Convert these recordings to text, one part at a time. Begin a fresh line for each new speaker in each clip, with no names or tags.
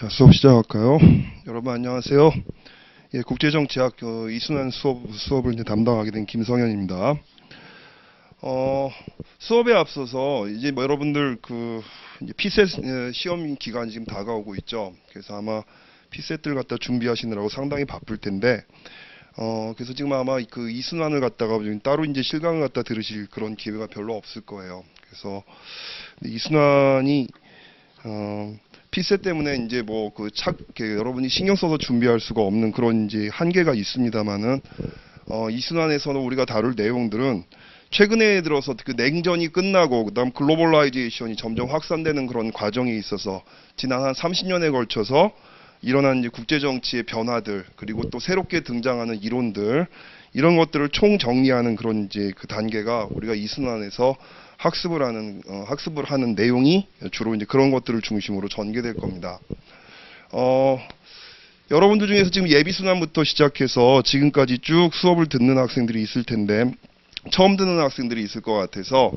자, 수업 시작할까요? 여러분 안녕하세요. 예, 국제정치학 이순환 수업을 이제 담당하게 된 김성현입니다. 수업에 앞서서 이제 뭐 여러분들 이제 피셋 시험 기간이 지금 다가오고 있죠. 그래서 아마 피셋들 갖다 준비하시느라고 상당히 바쁠 텐데, 그래서 지금 아마 그 이순환을 갖다가 따로 이제 실강을 갖다 들으실 그런 기회가 별로 없을 거예요. 그래서 이순환이 피셋 때문에 이제 뭐 여러분이 신경 써서 준비할 수가 없는 그런 이제 한계가 있습니다만은, 이순환에서는 우리가 다룰 내용들은 최근에 들어서 그 냉전이 끝나고 그다음 글로벌라이제이션이 점점 확산되는 그런 과정에 있어서 지난 한 30년에 걸쳐서 일어난 이제 국제 정치의 변화들, 그리고 또 새롭게 등장하는 이론들, 이런 것들을 총 정리하는 그런 이제 그 단계가 우리가 이순환에서 학습을 하는 내용이 주로 이제 그런 것들을 중심으로 전개될 겁니다. 여러분들 중에서 지금 예비순환부터 시작해서 지금까지 쭉 수업을 듣는 학생들이 있을 텐데, 처음 듣는 학생들이 있을 것 같아서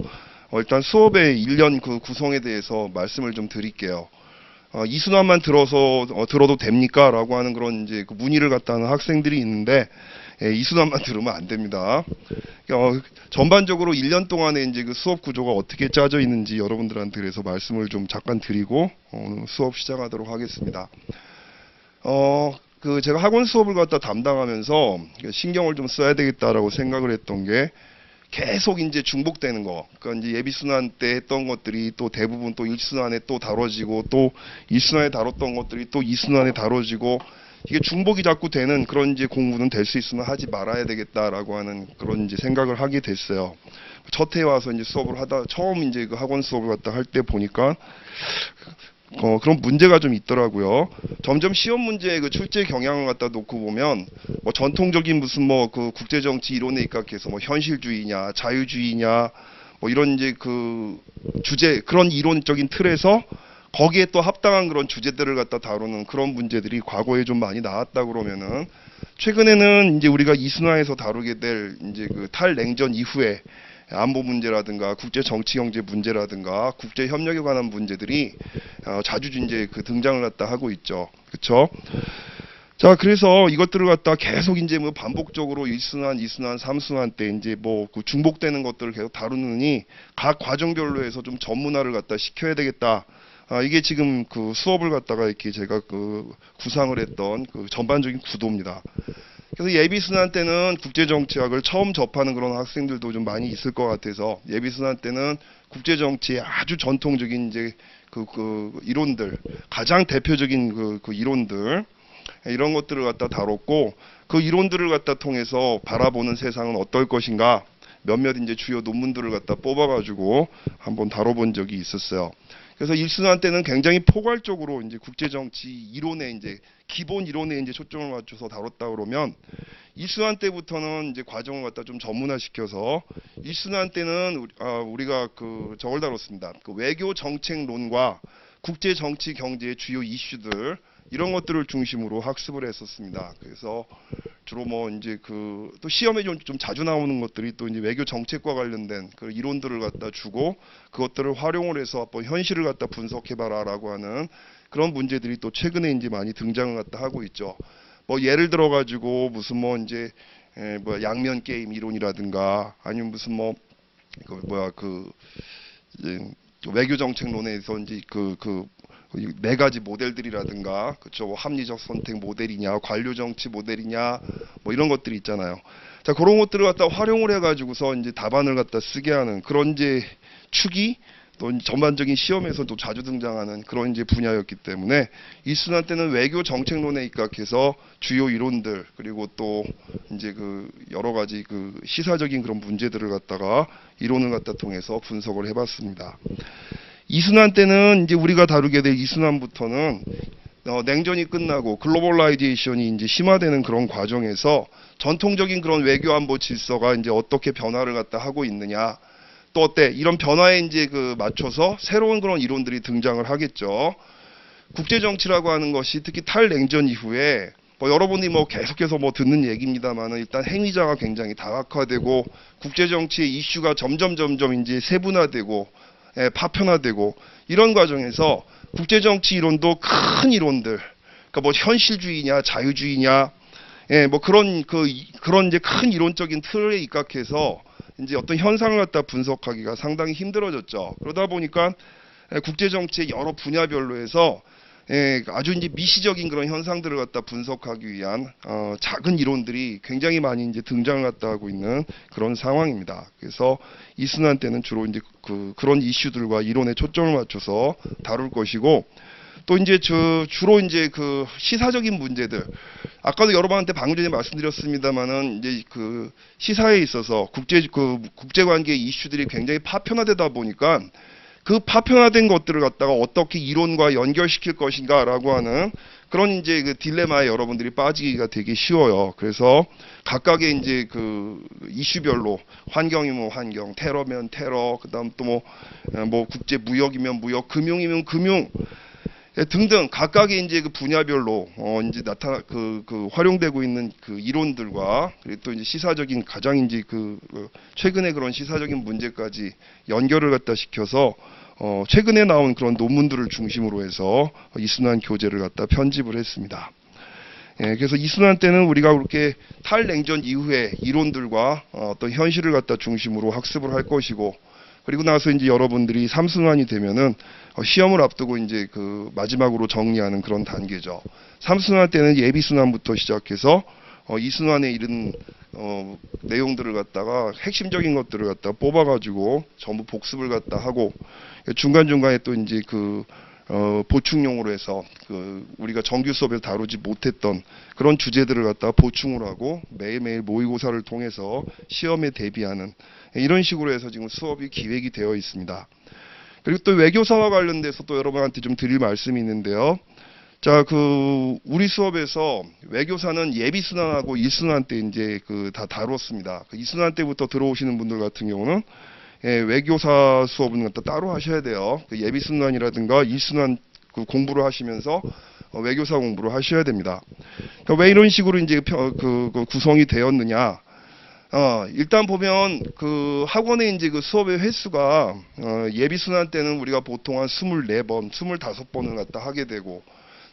일단 수업의 일련 그 구성에 대해서 말씀을 좀 드릴게요. 이순환만 들어도 됩니까? 라고 하는 그런 이제 그 문의를 갖다 하는 학생들이 있는데, 이순환만 들으면 안 됩니다. 전반적으로 1년 동안에 이제 그 수업 구조가 어떻게 짜져 있는지 여러분들한테 그래서 말씀을 좀 잠깐 드리고 오늘 수업 시작하도록 하겠습니다. 제가 학원 수업을 갖다 담당하면서 신경을 좀 써야 되겠다라고 생각을 했던 게, 계속 이제 중복되는 거. 그러니까 이제 예비순환 때 했던 것들이 또 대부분 또 1순환에 또 다뤄지고, 또 2순환에 다뤘던 것들이 또 2순환에 다뤄지고, 이게 중복이 자꾸 되는 그런 이제 공부는 될 수 있으면 하지 말아야 되겠다라고 하는 그런 이제 생각을 하게 됐어요. 첫 해에 와서 이제 수업을 하다, 처음 이제 그 학원 수업을 갖다 할 때 보니까, 그런 문제가 좀 있더라고요. 점점 시험 문제의 그 출제 경향을 갖다 놓고 보면, 뭐 전통적인 무슨 뭐 그 국제정치 이론에 입각해서 뭐 현실주의냐, 자유주의냐, 뭐 이런 이제 그 주제, 그런 이론적인 틀에서 거기에 또 합당한 그런 주제들을 갖다 다루는 그런 문제들이 과거에 좀 많이 나왔다 그러면은, 최근에는 이제 우리가 이순환에서 다루게 될 이제 그 탈냉전 이후에 안보 문제라든가 국제 정치 경제 문제라든가 국제 협력에 관한 문제들이 자주 이제 그 등장을 갖다 하고 있죠. 그렇죠? 자, 그래서 이것들을 갖다 계속 이제 뭐 반복적으로 1순환, 2순환, 3순환 때 이제 뭐 그 중복되는 것들을 계속 다루느니 각 과정별로 해서 좀 전문화를 갖다 시켜야 되겠다. 이게 지금 그 수업을 갖다가 이렇게 제가 그 구상을 했던 그 전반적인 구도입니다. 그래서 예비순환 때는 국제정치학을 처음 접하는 그런 학생들도 좀 많이 있을 것 같아서, 예비순환 때는 국제정치의 아주 전통적인 이제 그 이론들, 가장 대표적인 그 이론들, 이런 것들을 갖다 다뤘고, 그 이론들을 갖다 통해서 바라보는 세상은 어떨 것인가, 몇몇 이제 주요 논문들을 갖다 뽑아가지고 한번 다뤄본 적이 있었어요. 그래서 1순환 때는 굉장히 포괄적으로 이제 국제정치 이론에 이제 기본 이론에 이제 초점을 맞춰서 다뤘다 그러면, 2순환 때부터는 이제 과정을 갖다 좀 전문화시켜서 1순환 때는 우리가 저걸 다뤘습니다. 그 외교 정책론과 국제 정치 경제의 주요 이슈들, 이런 것들을 중심으로 학습을 했었습니다. 그래서 주로 뭐 이제 또 시험에 좀 자주 나오는 것들이 또 이제 외교 정책과 관련된 그 이론들을 갖다 주고, 그것들을 활용을 해서 한번 현실을 갖다 분석해봐라라고 하는 그런 문제들이 또 최근에 이제 많이 등장을 갖다 하고 있죠. 뭐 예를 들어 가지고 무슨 뭐 이제 뭐 양면 게임 이론이라든가, 아니면 무슨 뭐 이제 외교 정책론에서 이제 네 가지 모델들이라든가, 그렇죠, 합리적 선택 모델이냐, 관료 정치 모델이냐, 뭐 이런 것들이 있잖아요. 자, 그런 것들을 갖다 활용을 해가지고서 이제 답안을 갖다 쓰게 하는 그런 이제 축이 또 전반적인 시험에서도 자주 등장하는 그런 이제 분야였기 때문에, 1순환 때는 외교 정책론에 입각해서 주요 이론들, 그리고 또 이제 그 여러 가지 그 시사적인 그런 문제들을 갖다가 이론을 갖다 통해서 분석을 해봤습니다. 2순환 때는 이제 우리가 다루게 될 2순환부터는 냉전이 끝나고 글로벌라이제이션이 이제 심화되는 그런 과정에서 전통적인 그런 외교 안보 질서가 이제 어떻게 변화를 갖다 하고 있느냐, 또 어때, 이런 변화에 이제 맞춰서 새로운 그런 이론들이 등장을 하겠죠. 국제 정치라고 하는 것이 특히 탈냉전 이후에 뭐 여러분이 뭐 계속해서 뭐 듣는 얘기입니다만은, 일단 행위자가 굉장히 다각화되고, 국제 정치의 이슈가 점점 이제 세분화되고, 파편화되고, 이런 과정에서 국제정치 이론도 큰 이론들, 그러니까 뭐 현실주의냐 자유주의냐, 예, 뭐 그런 이제 큰 이론적인 틀에 입각해서 이제 어떤 현상을 갖다 분석하기가 상당히 힘들어졌죠. 그러다 보니까 국제정치의 여러 분야별로 해서 아주 이제 미시적인 그런 현상들을 갖다 분석하기 위한 작은 이론들이 굉장히 많이 이제 등장을 갖다 하고 있는 그런 상황입니다. 그래서 이순환 때는 주로 이제 그런 이슈들과 이론에 초점을 맞춰서 다룰 것이고, 또 이제 주로 이제 그 시사적인 문제들, 아까도 여러 번한테 방금 전에 말씀드렸습니다만은 이제 그 시사에 있어서 국제관계 이슈들이 굉장히 파편화되다 보니까 그 파편화된 것들을 갖다가 어떻게 이론과 연결시킬 것인가라고 하는 그런 이제 그 딜레마에 여러분들이 빠지기가 되게 쉬워요. 그래서 각각의 이제 그 이슈별로 환경이면 환경, 테러면 테러, 그다음 또 뭐 국제 무역이면 무역, 금융이면 금융 등등 각각의 이제 그 분야별로 이제 활용되고 있는 그 이론들과, 그리고 또 이제 시사적인 가장 이제 최근에 그런 시사적인 문제까지 연결을 갖다 시켜서 최근에 나온 그런 논문들을 중심으로 해서 이순환 교재를 갖다 편집을 했습니다. 예, 그래서 이순환 때는 우리가 그렇게 탈냉전 이후의 이론들과 어떤 현실을 갖다 중심으로 학습을 할 것이고, 그리고 나서 이제 여러분들이 삼순환이 되면은 시험을 앞두고 이제 그 마지막으로 정리하는 그런 단계죠. 삼순환 때는 예비순환부터 시작해서 이순환에 이른 내용들을 갖다가 핵심적인 것들을 갖다 뽑아가지고 전부 복습을 갖다 하고, 중간중간에 또 이제 보충용으로 해서 우리가 정규 수업에서 다루지 못했던 그런 주제들을 갖다가 보충을 하고 매일매일 모의고사를 통해서 시험에 대비하는 이런 식으로 해서 지금 수업이 기획이 되어 있습니다. 그리고 또 외교사와 관련돼서 또 여러분한테 좀 드릴 말씀이 있는데요. 자, 우리 수업에서 외교사는 예비순환하고 일순환 때 이제 다 다뤘습니다. 이순환 때부터 들어오시는 분들 같은 경우는 외교사 수업은 따로 하셔야 돼요. 예비순환이라든가 일순환 공부를 하시면서 외교사 공부를 하셔야 됩니다. 그러니까 왜 이런 식으로 이제 구성이 되었느냐? 일단 보면 학원의 이제 수업의 횟수가 예비순환 때는 우리가 보통 한 24번, 25번을 갖다 하게 되고,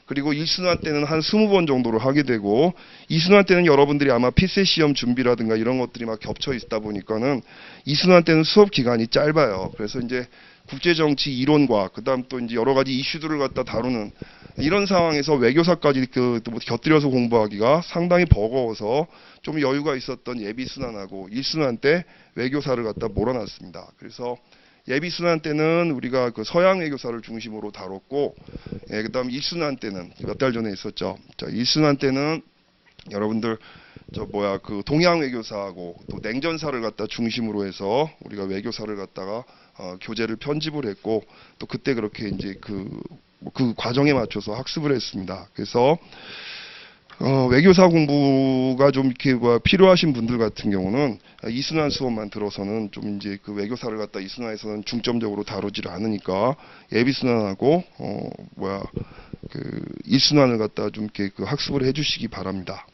그리고 1순환 때는 한 20번 정도를 하게 되고, 2순환 때는 여러분들이 아마 피세 시험 준비라든가 이런 것들이 막 겹쳐 있다 보니까는 2순환 때는 수업 기간이 짧아요. 그래서 이제 국제정치 이론과 그다음 또 이제 여러 가지 이슈들을 갖다 다루는 이런 상황에서 외교사까지 곁들여서 공부하기가 상당히 버거워서 좀 여유가 있었던 예비순환하고 1순환 때 외교사를 갖다 몰아놨습니다. 그래서 예비순환 때는 우리가 서양 외교사를 중심으로 다뤘고, 그다음 1순환 때는 몇 달 전에 있었죠. 자, 1순환 때는 여러분들 동양 외교사하고 또 냉전사를 갖다 중심으로 해서 우리가 외교사를 갖다가 교재를 편집을 했고, 또 그때 그렇게 이제 그 과정에 맞춰서 학습을 했습니다. 그래서 외교사 공부가 좀 이렇게 필요하신 분들 같은 경우는 이순환 수업만 들어서는 좀 이제 외교사를 갖다 이순환에서는 중점적으로 다루지를 않으니까 예비순환하고 일순환을 갖다 좀 이렇게 학습을 해주시기 바랍니다.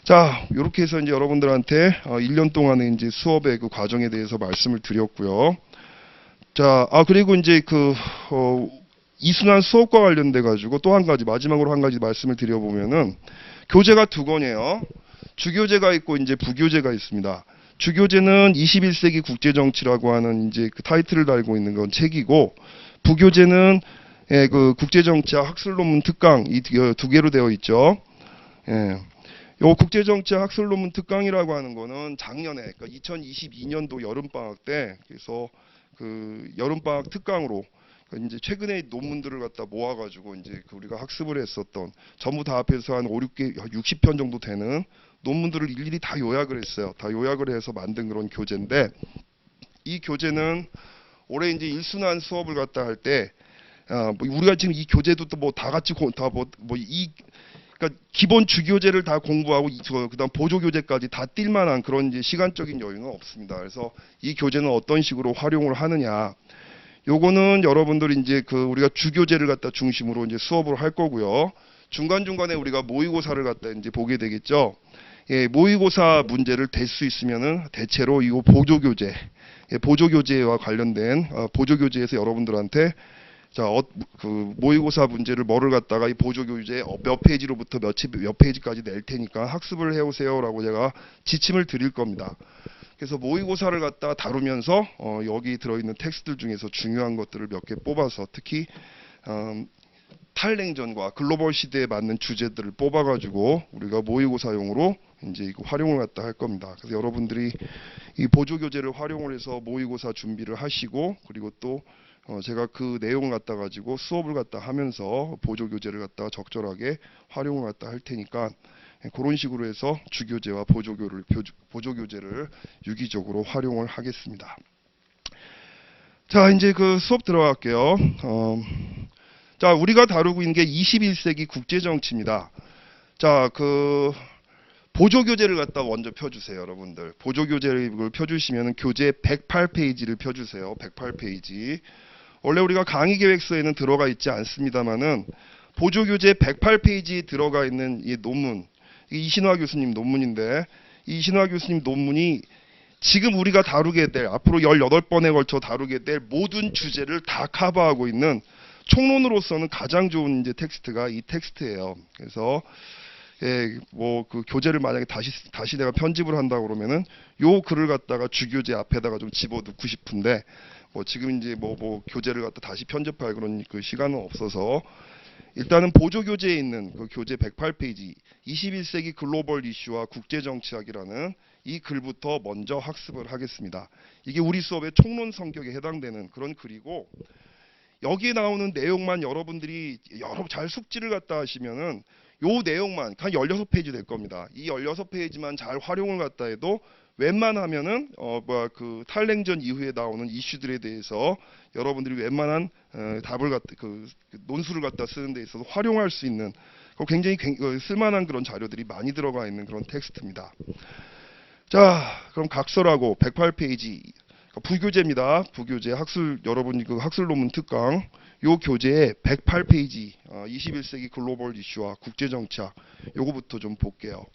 자, 이렇게 해서 이제 여러분들한테 1년 동안의 이제 수업의 과정에 대해서 말씀을 드렸고요. 자, 그리고 이제 이순환 수업과 관련돼 가지고 또 한 가지, 마지막으로 한 가지 말씀을 드려보면은, 교재가 두 권이에요. 주교재가 있고 이제 부교재가 있습니다. 주교재는 21세기 국제정치라고 하는 이제 타이틀을 달고 있는 건 책이고, 부교재는 국제정치학 학술논문 특강 이 두 개로 되어 있죠. 요 국제정치학 학술논문 특강이라고 하는 거는 작년에, 그러니까 2022년도 여름방학 때, 그래서 여름방학 특강으로 이제 최근에 논문들을 갖다 모아가지고 이제 우리가 학습을 했었던 전부 다 합해서 한 60편 정도 되는 논문들을 일일이 다 요약을 했어요. 다 요약을 해서 만든 그런 교재인데, 이 교재는 올해 이제 일순환 수업을 갖다 할 때, 우리가 지금 이 교재도 또 다 같이 그러니까 기본 주교재를 다 공부하고 그다음 보조 교재까지 다 뛸 만한 그런 이제 시간적인 여유는 없습니다. 그래서 이 교재는 어떤 식으로 활용을 하느냐? 요거는 여러분들이 이제 우리가 주교재를 갖다 중심으로 이제 수업을 할 거고요. 중간중간에 우리가 모의고사를 갖다 이제 보게 되겠죠. 예, 모의고사 문제를 될 수 있으면은 대체로 이 보조교재, 보조교재와 관련된 보조교재에서 여러분들한테 자, 그 모의고사 문제를 뭐를 갖다가 이 보조교재 몇 페이지로부터 몇 페이지까지 낼 테니까 학습을 해오세요라고 제가 지침을 드릴 겁니다. 그래서 모의고사를 갖다 다루면서 여기 들어있는 텍스트들 중에서 중요한 것들을 몇 개 뽑아서 특히 탈냉전과 글로벌 시대에 맞는 주제들을 뽑아가지고 우리가 모의고사용으로 이제 이거 활용을 갖다 할 겁니다. 그래서 여러분들이 이 보조교재를 활용을 해서 모의고사 준비를 하시고 그리고 또 제가 그 내용을 갖다 가지고 수업을 갖다 하면서 보조교재를 갖다가 적절하게 활용을 갖다 할 테니까 그런 식으로 해서 주교재와 보조교재를 유기적으로 활용을 하겠습니다. 자, 이제 그 수업 들어갈게요. 자, 우리가 다루고 있는 게 21세기 국제정치입니다. 자, 그 보조교재를 갖다 먼저 펴주세요, 여러분들. 보조교재를 펴주시면 교재 108페이지를 펴주세요. 108페이지. 원래 우리가 강의 계획서에는 들어가 있지 않습니다만은 보조교재 108페이지에 들어가 있는 이 논문, 이신화 교수님 논문인데 이 이신화 교수님 논문이 지금 우리가 다루게 될 앞으로 18번에 걸쳐 다루게 될 모든 주제를 다 커버하고 있는 총론으로서는 가장 좋은 이제 텍스트가 이 텍스트예요. 그래서 뭐 그 교재를 만약에 다시 내가 편집을 한다 그러면은 요 글을 갖다가 주교재 앞에다가 좀 집어넣고 싶은데 뭐 지금 이제 뭐 교재를 갖다 다시 편집할 그런 그 시간은 없어서 일단은 보조교재에 있는 그 교재 108페이지 21세기 글로벌 이슈와 국제정치학이라는 이 글부터 먼저 학습을 하겠습니다. 이게 우리 수업의 총론 성격에 해당되는 그런 글이고 여기에 나오는 내용만 여러분들이 잘 숙지를 갖다 하시면은 요 내용만 한 16페이지 될 겁니다. 이 16페이지만 잘 활용을 갖다 해도 웬만하면은 그 탈냉전 이후에 나오는 이슈들에 대해서 여러분들이 웬만한 답을 갖다 그 논술을 갖다 쓰는 데 있어서 활용할 수 있는 굉장히 쓸만한 그런 자료들이 많이 들어가 있는 그런 텍스트입니다. 자, 그럼 각설하고 108페이지 부교재입니다. 부교재 학술 여러분이 그 학술 논문 특강 요 교재에 108페이지 21세기 글로벌 이슈와 국제정치학 요거부터 좀 볼게요.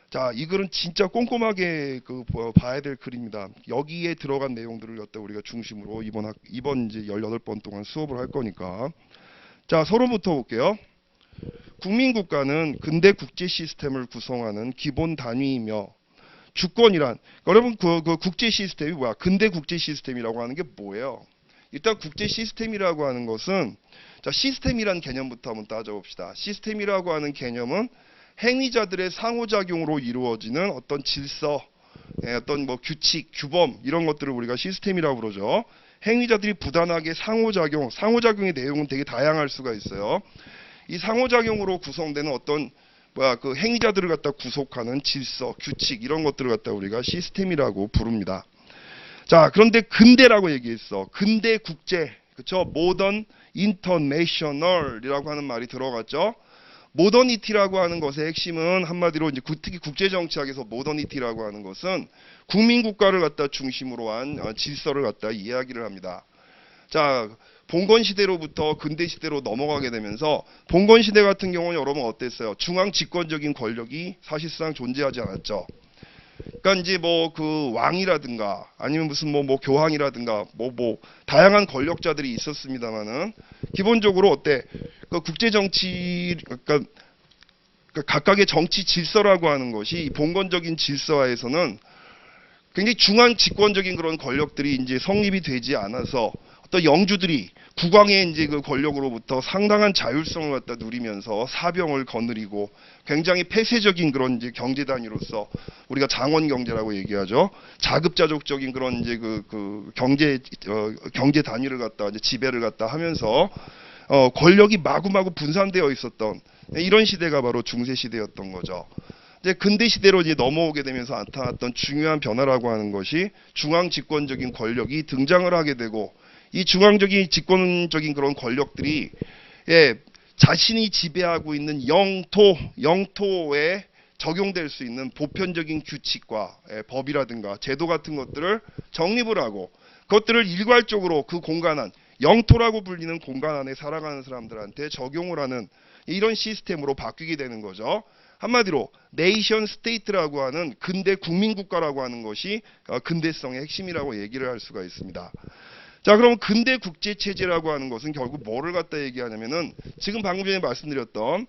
자, 이 글은 진짜 꼼꼼하게 봐야 될 글입니다. 여기에 들어간 내용들을 갖다 우리가 중심으로 이번 이제 18번 동안 수업을 할 거니까. 자, 서론부터 볼게요. 국민국가는 근대 국제 시스템을 구성하는 기본 단위이며 주권이란 여러분 그 국제 시스템이 뭐야? 근대 국제 시스템이라고 하는 게 뭐예요? 일단 국제 시스템이라고 하는 것은 자, 시스템이란 개념부터 한번 따져봅시다. 시스템이라고 하는 개념은 행위자들의 상호작용으로 이루어지는 어떤 질서, 어떤 뭐 규칙, 규범 이런 것들을 우리가 시스템이라고 그러죠. 행위자들이 부단하게 상호작용의 내용은 되게 다양할 수가 있어요. 이 상호작용으로 구성되는 어떤 그 행위자들을 갖다 구속하는 질서, 규칙 이런 것들을 갖다 우리가 시스템이라고 부릅니다. 자, 그런데 근대라고 얘기했어. 근대 국제, 그렇죠? 모던 인터내셔널이라고 하는 말이 들어갔죠. 모더니티라고 하는 것의 핵심은 한마디로 이제 특히 국제정치학에서 모더니티라고 하는 것은 국민국가를 갖다 중심으로 한 질서를 갖다 이야기를 합니다. 자, 봉건시대로부터 근대시대로 넘어가게 되면서 봉건시대 같은 경우는 여러분 어땠어요? 중앙 집권적인 권력이 사실상 존재하지 않았죠. 그러니까 이제 뭐 그 왕이라든가 아니면 무슨 뭐 교황이라든가 뭐 다양한 권력자들이 있었습니다만은 기본적으로 어때? 그 국제 정치 그러니까 각각의 정치 질서라고 하는 것이 봉건적인 질서하에서는 굉장히 중앙 집권적인 그런 권력들이 이제 성립이 되지 않아서 어떤 영주들이 국왕의 이제 그 권력으로부터 상당한 자율성을 갖다 누리면서 사병을 거느리고 굉장히 폐쇄적인 그런 이제 경제 단위로서 우리가 장원 경제라고 얘기하죠. 자급자족적인 그런 이제 그 경제 단위를 갖다 이제 지배를 갖다 하면서 권력이 마구마구 분산되어 있었던 이런 시대가 바로 중세 시대였던 거죠. 이제 근대 시대로 이제 넘어오게 되면서 나타났던 중요한 변화라고 하는 것이 중앙 집권적인 권력이 등장을 하게 되고 이 중앙적인 집권적인 그런 권력들이 자신이 지배하고 있는 영토에 적용될 수 있는 보편적인 규칙과 법이라든가 제도 같은 것들을 정립을 하고 그것들을 일괄적으로 그 공간 안 영토라고 불리는 공간 안에 살아가는 사람들한테 적용을 하는 이런 시스템으로 바뀌게 되는 거죠. 한마디로 네이션 스테이트라고 하는 근대 국민국가라고 하는 것이 근대성의 핵심이라고 얘기를 할 수가 있습니다. 자, 그럼 근대 국제 체제라고 하는 것은 결국 뭐를 갖다 얘기하냐면은 지금 방금 전에 말씀드렸던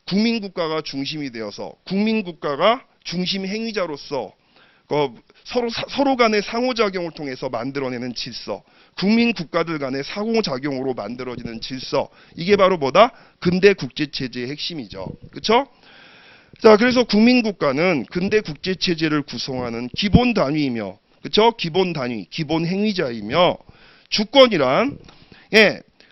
국민 국가가 중심이 되어서 국민 국가가 중심 행위자로서 서로 간의 상호작용을 통해서 만들어내는 질서, 국민 국가들 간의 상호작용으로 만들어지는 질서, 이게 바로 뭐다? 근대 국제 체제의 핵심이죠. 그렇죠? 자, 그래서 국민 국가는 근대 국제 체제를 구성하는 기본 단위이며, 그렇죠? 기본 단위, 기본 행위자이며, 주권이란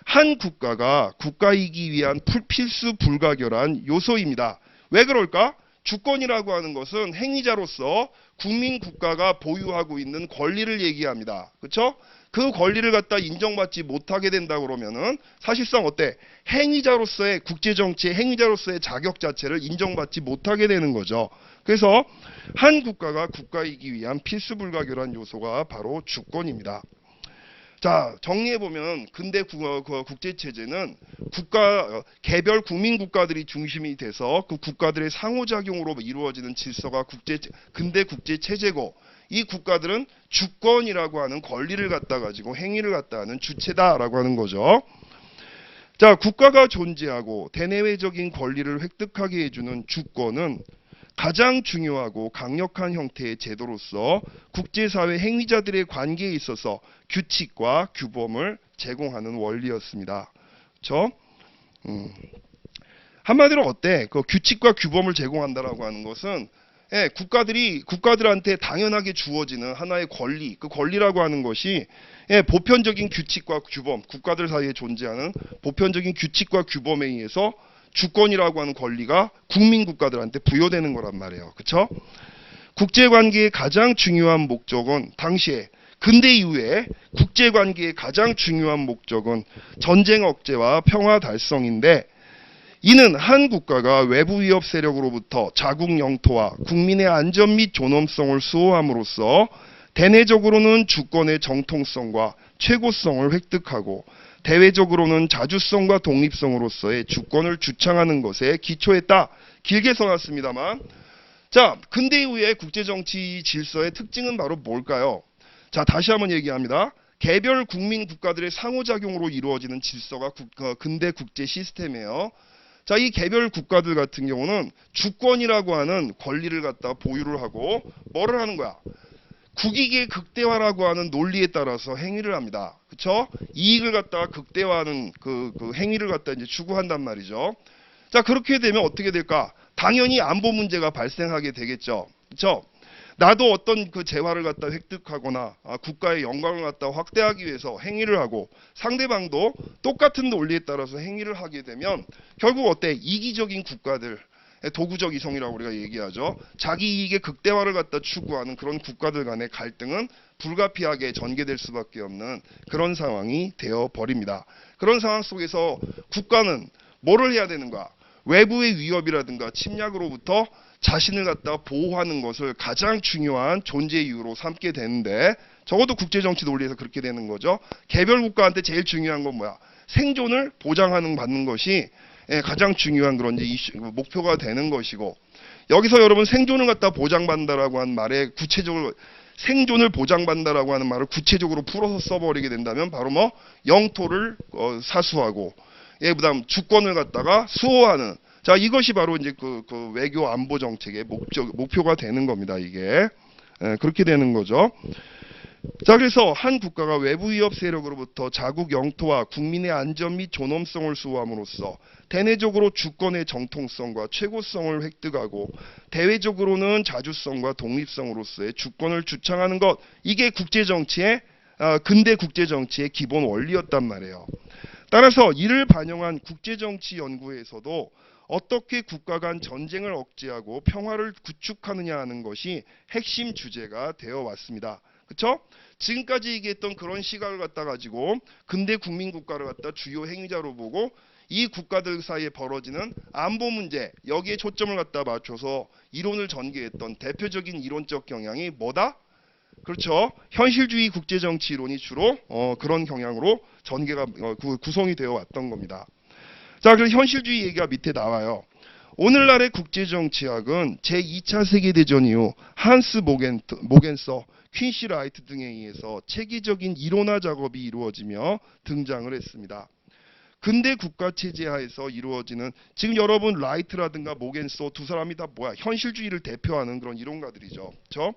한 국가가 국가이기 위한 필수 불가결한 요소입니다. 왜 그럴까? 주권이라고 하는 것은 행위자로서 국민 국가가 보유하고 있는 권리를 얘기합니다. 그렇죠? 그 권리를 갖다 인정받지 못하게 된다 그러면은 사실상 어때? 행위자로서의 국제정치의 행위자로서의 자격 자체를 인정받지 못하게 되는 거죠. 그래서 한 국가가 국가이기 위한 필수 불가결한 요소가 바로 주권입니다. 자, 정리해보면 근대 국제체제는 개별 국민 국가들이 중심이 돼서 그 국가들의 상호작용으로 이루어지는 질서가 근대 국제체제고, 이 국가들은 주권이라고 하는 권리를 갖다 가지고 행위를 갖다 하는 주체다라고 하는 거죠. 자, 국가가 존재하고 대내외적인 권리를 획득하게 해주는 주권은 가장 중요하고 강력한 형태의 제도로서 국제사회 행위자들의 관계에 있어서 규칙과 규범을 제공하는 원리였습니다. 그렇죠? 한마디로 어때? 그 규칙과 규범을 제공한다라고 하는 것은 국가들한테 당연하게 주어지는 하나의 권리, 그 권리라고 하는 것이 보편적인 규칙과 규범, 국가들 사이에 존재하는 보편적인 규칙과 규범에 의해서 주권이라고 하는 권리가 국민 국가들한테 부여되는 거란 말이에요. 그렇죠? 국제관계의 가장 중요한 목적은 당시에 근대 이후에 국제관계의 가장 중요한 목적은 전쟁 억제와 평화 달성인데, 이는 한 국가가 외부 위협 세력으로부터 자국 영토와 국민의 안전 및 존엄성을 수호함으로써 대내적으로는 주권의 정통성과 최고성을 획득하고 대외적으로는 자주성과 독립성으로서의 주권을 주창하는 것에 기초했다. 길게 써놨습니다만, 자, 근대 이후의 국제정치 질서의 특징은 바로 뭘까요? 자, 다시 한번 얘기합니다. 개별 국민 국가들의 상호작용으로 이루어지는 질서가 근대 국제 시스템이에요. 자, 이 개별 국가들 같은 경우는 주권이라고 하는 권리를 갖다 보유를 하고 뭐를 하는 거야? 국익의 극대화라고 하는 논리에 따라서 행위를 합니다. 그렇죠? 이익을 갖다가 극대화하는 그 행위를 갖다 이제 추구한단 말이죠. 자, 그렇게 되면 어떻게 될까? 당연히 안보 문제가 발생하게 되겠죠. 그렇죠? 나도 어떤 그 재화를 갖다 획득하거나 국가의 영광을 갖다 확대하기 위해서 행위를 하고 상대방도 똑같은 논리에 따라서 행위를 하게 되면 결국 어때? 이기적인 국가들, 도구적 이성이라고 우리가 얘기하죠. 자기 이익의 극대화를 갖다 추구하는 그런 국가들 간의 갈등은 불가피하게 전개될 수밖에 없는 그런 상황이 되어버립니다. 그런 상황 속에서 국가는 뭐를 해야 되는가? 외부의 위협이라든가 침략으로부터 자신을 갖다 보호하는 것을 가장 중요한 존재 이유로 삼게 되는데, 적어도 국제정치 논리에서 그렇게 되는 거죠. 개별 국가한테 제일 중요한 건 뭐야? 생존을 받는 것이 가장 중요한 그런 목표가 되는 것이고, 여기서 여러분 생존을 갖다 보장받는다라고 하는 말에 구체적으로 생존을 보장받는다라고 하는 말을 구체적으로 풀어서 써버리게 된다면 바로 뭐 영토를 사수하고 그다음 주권을 갖다가 수호하는, 자, 이것이 바로 이제 그 외교 안보 정책의 목표가 되는 겁니다. 이게 그렇게 되는 거죠. 자, 그래서 한 국가가 외부 위협 세력으로부터 자국 영토와 국민의 안전 및 존엄성을 수호함으로써 대내적으로 주권의 정통성과 최고성을 획득하고 대외적으로는 자주성과 독립성으로서의 주권을 주창하는 것, 이게 국제정치의 근대 국제정치의 기본 원리였단 말이에요. 따라서 이를 반영한 국제정치 연구에서도 어떻게 국가 간 전쟁을 억제하고 평화를 구축하느냐 하는 것이 핵심 주제가 되어 왔습니다. 그렇죠? 지금까지 얘기했던 그런 시각을 갖다 가지고 근대 국민 국가를 갖다 주요 행위자로 보고 이 국가들 사이에 벌어지는 안보 문제, 여기에 초점을 갖다 맞춰서 이론을 전개했던 대표적인 이론적 경향이 뭐다? 그렇죠. 현실주의 국제정치 이론이 주로 그런 경향으로 전개가 구성이 되어 왔던 겁니다. 자, 그래서 현실주의 얘기가 밑에 나와요. 오늘날의 국제정치학은 제2차 세계대전 이후 한스 모겐서, 퀸시 라이트 등에 의해서 체계적인 이론화 작업이 이루어지며 등장을 했습니다. 근대 국가체제 하에서 이루어지는, 지금 여러분 라이트라든가 모겐서 두 사람이 다 뭐야? 현실주의를 대표하는 그런 이론가들이죠. 그렇죠?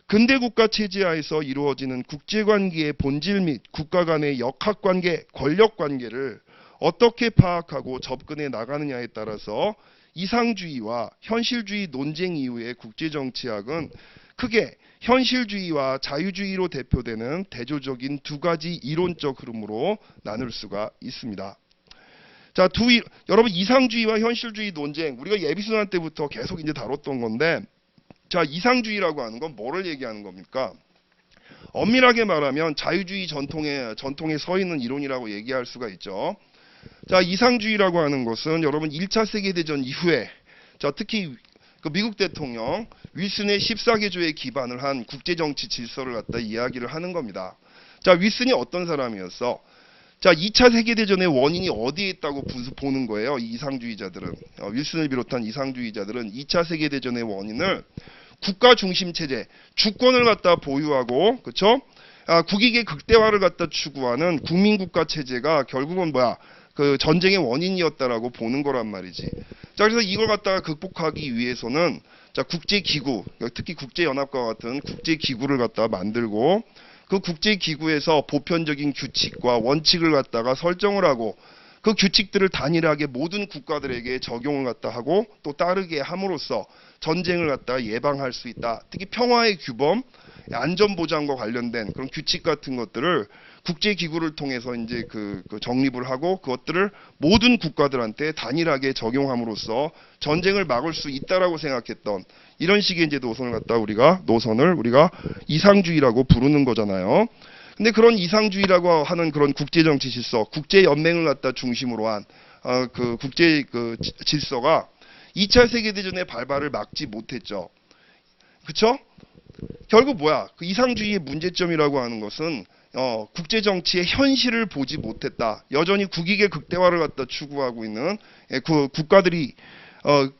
근대 국가체제 하에서 이루어지는 국제관계의 본질 및 국가 간의 역학관계, 권력관계를 어떻게 파악하고 접근해 나가느냐에 따라서 이상주의와 현실주의 논쟁 이후의 국제정치학은 크게 현실주의와 자유주의로 대표되는 대조적인 두 가지 이론적 흐름으로 나눌 수가 있습니다. 자, 여러분 이상주의와 현실주의 논쟁, 우리가 예비순환 때부터 계속 이제 다뤘던 건데, 자, 이상주의라고 하는 건 뭐를 얘기하는 겁니까? 엄밀하게 말하면 자유주의 전통에 서 있는 이론이라고 얘기할 수가 있죠. 자, 이상주의라고 하는 것은 여러분 1차 세계대전 이후에, 자, 특히 그 미국 대통령 윌슨의 14개조에 기반을 한 국제정치 질서를 갖다 이야기를 하는 겁니다. 자, 윌슨이 어떤 사람이었어? 자, 2차 세계대전의 원인이 어디에 있다고 보는 거예요? 이 이상주의자들은. 윌슨을 비롯한 이상주의자들은 2차 세계대전의 원인을 국가 중심 체제, 주권을 갖다 보유하고, 그렇죠? 국익의 극대화를 갖다 추구하는 국민국가 체제가 결국은 뭐야? 그 전쟁의 원인이었다라고 보는 거란 말이지. 자, 그래서 이걸 갖다가 극복하기 위해서는, 자, 국제기구, 특히 국제연합과 같은 국제기구를 갖다가 만들고, 그 국제기구에서 보편적인 규칙과 원칙을 갖다가 설정을 하고, 그 규칙들을 단일하게 모든 국가들에게 적용을 갖다 하고 또 따르게 함으로써 전쟁을 갖다가 예방할 수 있다. 특히 평화의 규범, 안전보장과 관련된 그런 규칙 같은 것들을 국제기구를 통해서 이제 그 정립을 하고 그것들을 모든 국가들한테 단일하게 적용함으로써 전쟁을 막을 수 있다라고 생각했던 이런 식의 이제 노선을 우리가 이상주의라고 부르는 거잖아요. 근데 그런 이상주의라고 하는 그런 국제정치 질서, 국제연맹을 갖다 중심으로 한 그 국제 그 질서가 2차 세계대전의 발발을 막지 못했죠. 그쵸? 결국 뭐야? 그 이상주의의 문제점이라고 하는 것은 국제정치의 현실을 보지 못했다. 여전히 국익의 극대화를 갖다 추구하고 있는 그 국가들이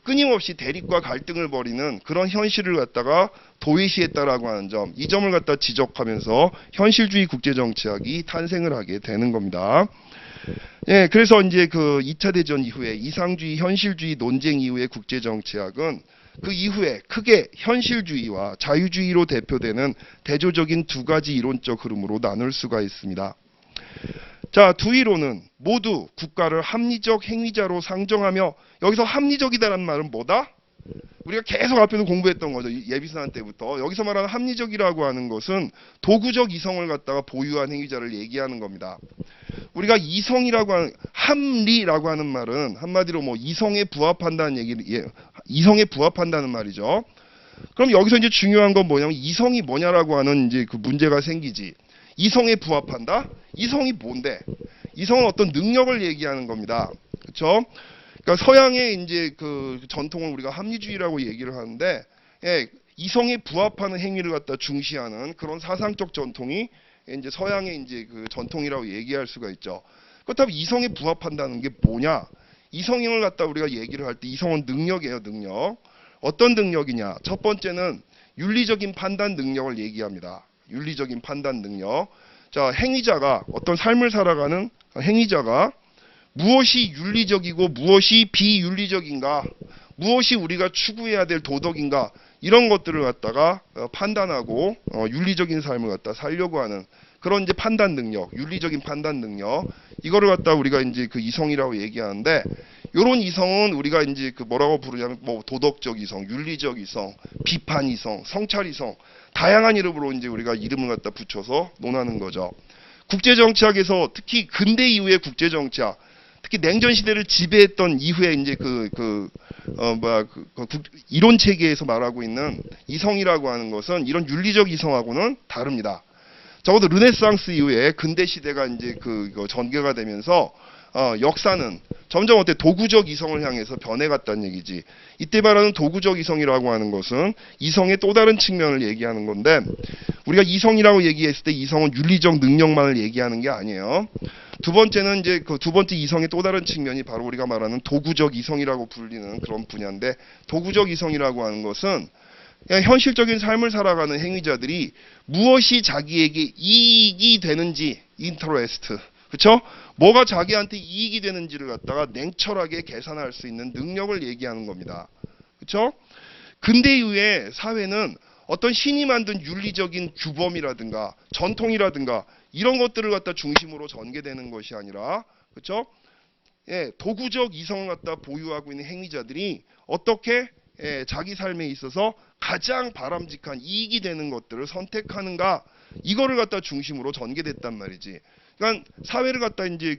끊임없이 대립과 갈등을 벌이는 그런 현실을 갖다가 도외시했다라고 하는 점, 이 점을 갖다 지적하면서 현실주의 국제정치학이 탄생을 하게 되는 겁니다. 예, 그래서 이제 그 2차 대전 이후에 이상주의, 현실주의 논쟁 이후의 국제정치학은 그 이후에 크게 현실주의와 자유주의로 대표되는 대조적인 두 가지 이론적 흐름으로 나눌 수가 있습니다. 자, 두 이론은 모두 국가를 합리적 행위자로 상정하며, 여기서 합리적이다라는 말은 뭐다? 우리가 계속 앞에서 공부했던 거죠. 예비순환 때부터. 여기서 말하는 합리적이라고 하는 것은 도구적 이성을 갖다가 보유한 행위자를 얘기하는 겁니다. 우리가 이성이라고 하는, 합리라고 하는 말은 한마디로 뭐 이성에 부합한다는 이성에 부합한다는 말이죠. 그럼 여기서 이제 중요한 건 뭐냐면 이성이 뭐냐라고 하는 이제 그 문제가 생기지. 이성에 부합한다? 이성이 뭔데? 이성은 어떤 능력을 얘기하는 겁니다. 그렇죠? 그러니까 서양의 이제 그 전통을 우리가 합리주의라고 얘기를 하는데, 예, 이성에 부합하는 행위를 갖다 중시하는 그런 사상적 전통이 이제 서양의 이제 그 전통이라고 얘기할 수가 있죠. 그렇다면 이성에 부합한다는 게 뭐냐? 이성을 갖다 우리가 얘기를 할 때 이성은 능력이에요, 능력. 어떤 능력이냐? 첫 번째는 윤리적인 판단 능력을 얘기합니다. 윤리적인 판단 능력. 자, 행위자가, 어떤 삶을 살아가는 행위자가 무엇이 윤리적이고 무엇이 비윤리적인가, 무엇이 우리가 추구해야 될 도덕인가, 이런 것들을 갖다가 판단하고 윤리적인 삶을 갖다 살려고 하는 그런 이제 판단 능력, 윤리적인 판단 능력, 이거를 갖다 우리가 이제 그 이성이라고 얘기하는데, 요런 이성은 우리가 이제 그 뭐라고 부르냐면 뭐 도덕적 이성, 윤리적 이성, 비판 이성, 성찰 이성, 다양한 이름으로 이제 우리가 이름을 갖다 붙여서 논하는 거죠. 국제정치학에서 특히 근대 이후의 국제정치학, 특히 냉전 시대를 지배했던 이후에 이제 이론 체계에서 말하고 있는 이성이라고 하는 것은 이런 윤리적 이성하고는 다릅니다. 적어도 르네상스 이후에 근대 시대가 이제 전개가 되면서 역사는 점점 어때 도구적 이성을 향해서 변해갔다는 얘기지. 이때 말하는 도구적 이성이라고 하는 것은 이성의 또 다른 측면을 얘기하는 건데, 우리가 이성이라고 얘기했을 때 이성은 윤리적 능력만을 얘기하는 게 아니에요. 두 번째는 이제 그 두 번째 이성의 또 다른 측면이 바로 우리가 말하는 도구적 이성이라고 불리는 그런 분야인데, 도구적 이성이라고 하는 것은 그냥 현실적인 삶을 살아가는 행위자들이 무엇이 자기에게 이익이 되는지, 인터레스트, 그렇죠? 뭐가 자기한테 이익이 되는지를 갖다가 냉철하게 계산할 수 있는 능력을 얘기하는 겁니다. 그렇죠? 근대 이후의 사회는 어떤 신이 만든 윤리적인 규범이라든가 전통이라든가 이런 것들을 갖다 중심으로 전개되는 것이 아니라, 그렇죠? 예, 도구적 이성을 갖다 보유하고 있는 행위자들이 어떻게 자기 삶에 있어서 가장 바람직한 이익이 되는 것들을 선택하는가, 이거를 갖다 중심으로 전개됐단 말이지. 그러니까 사회를 갖다 이제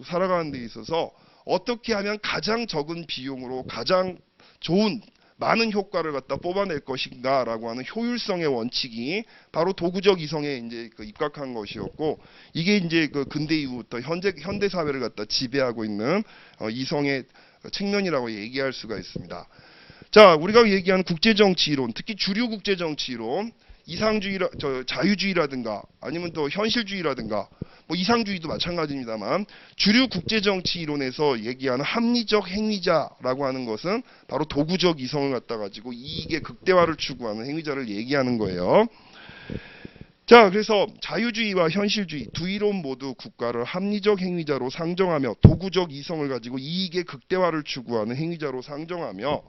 살아가는 데 있어서 어떻게 하면 가장 적은 비용으로 가장 좋은 많은 효과를 갖다 뽑아낼 것인가라고 하는 효율성의 원칙이 바로 도구적 이성에 이제 입각한 것이었고, 이게 이제 근대 이후부터 현대 사회를 갖다 지배하고 있는 이성의 측면이라고 얘기할 수가 있습니다. 자, 우리가 얘기하는 국제정치이론, 특히 주류 국제정치이론, 자유주의라든가 아니면 또 현실주의라든가 뭐 이상주의도 마찬가지입니다만, 주류 국제정치 이론에서 얘기하는 합리적 행위자라고 하는 것은 바로 도구적 이성을 갖다 가지고 이익의 극대화를 추구하는 행위자를 얘기하는 거예요. 자, 그래서 자유주의와 현실주의 두 이론 모두 국가를 합리적 행위자로 상정하며 도구적 이성을 가지고 이익의 극대화를 추구하는 행위자로 상정하며,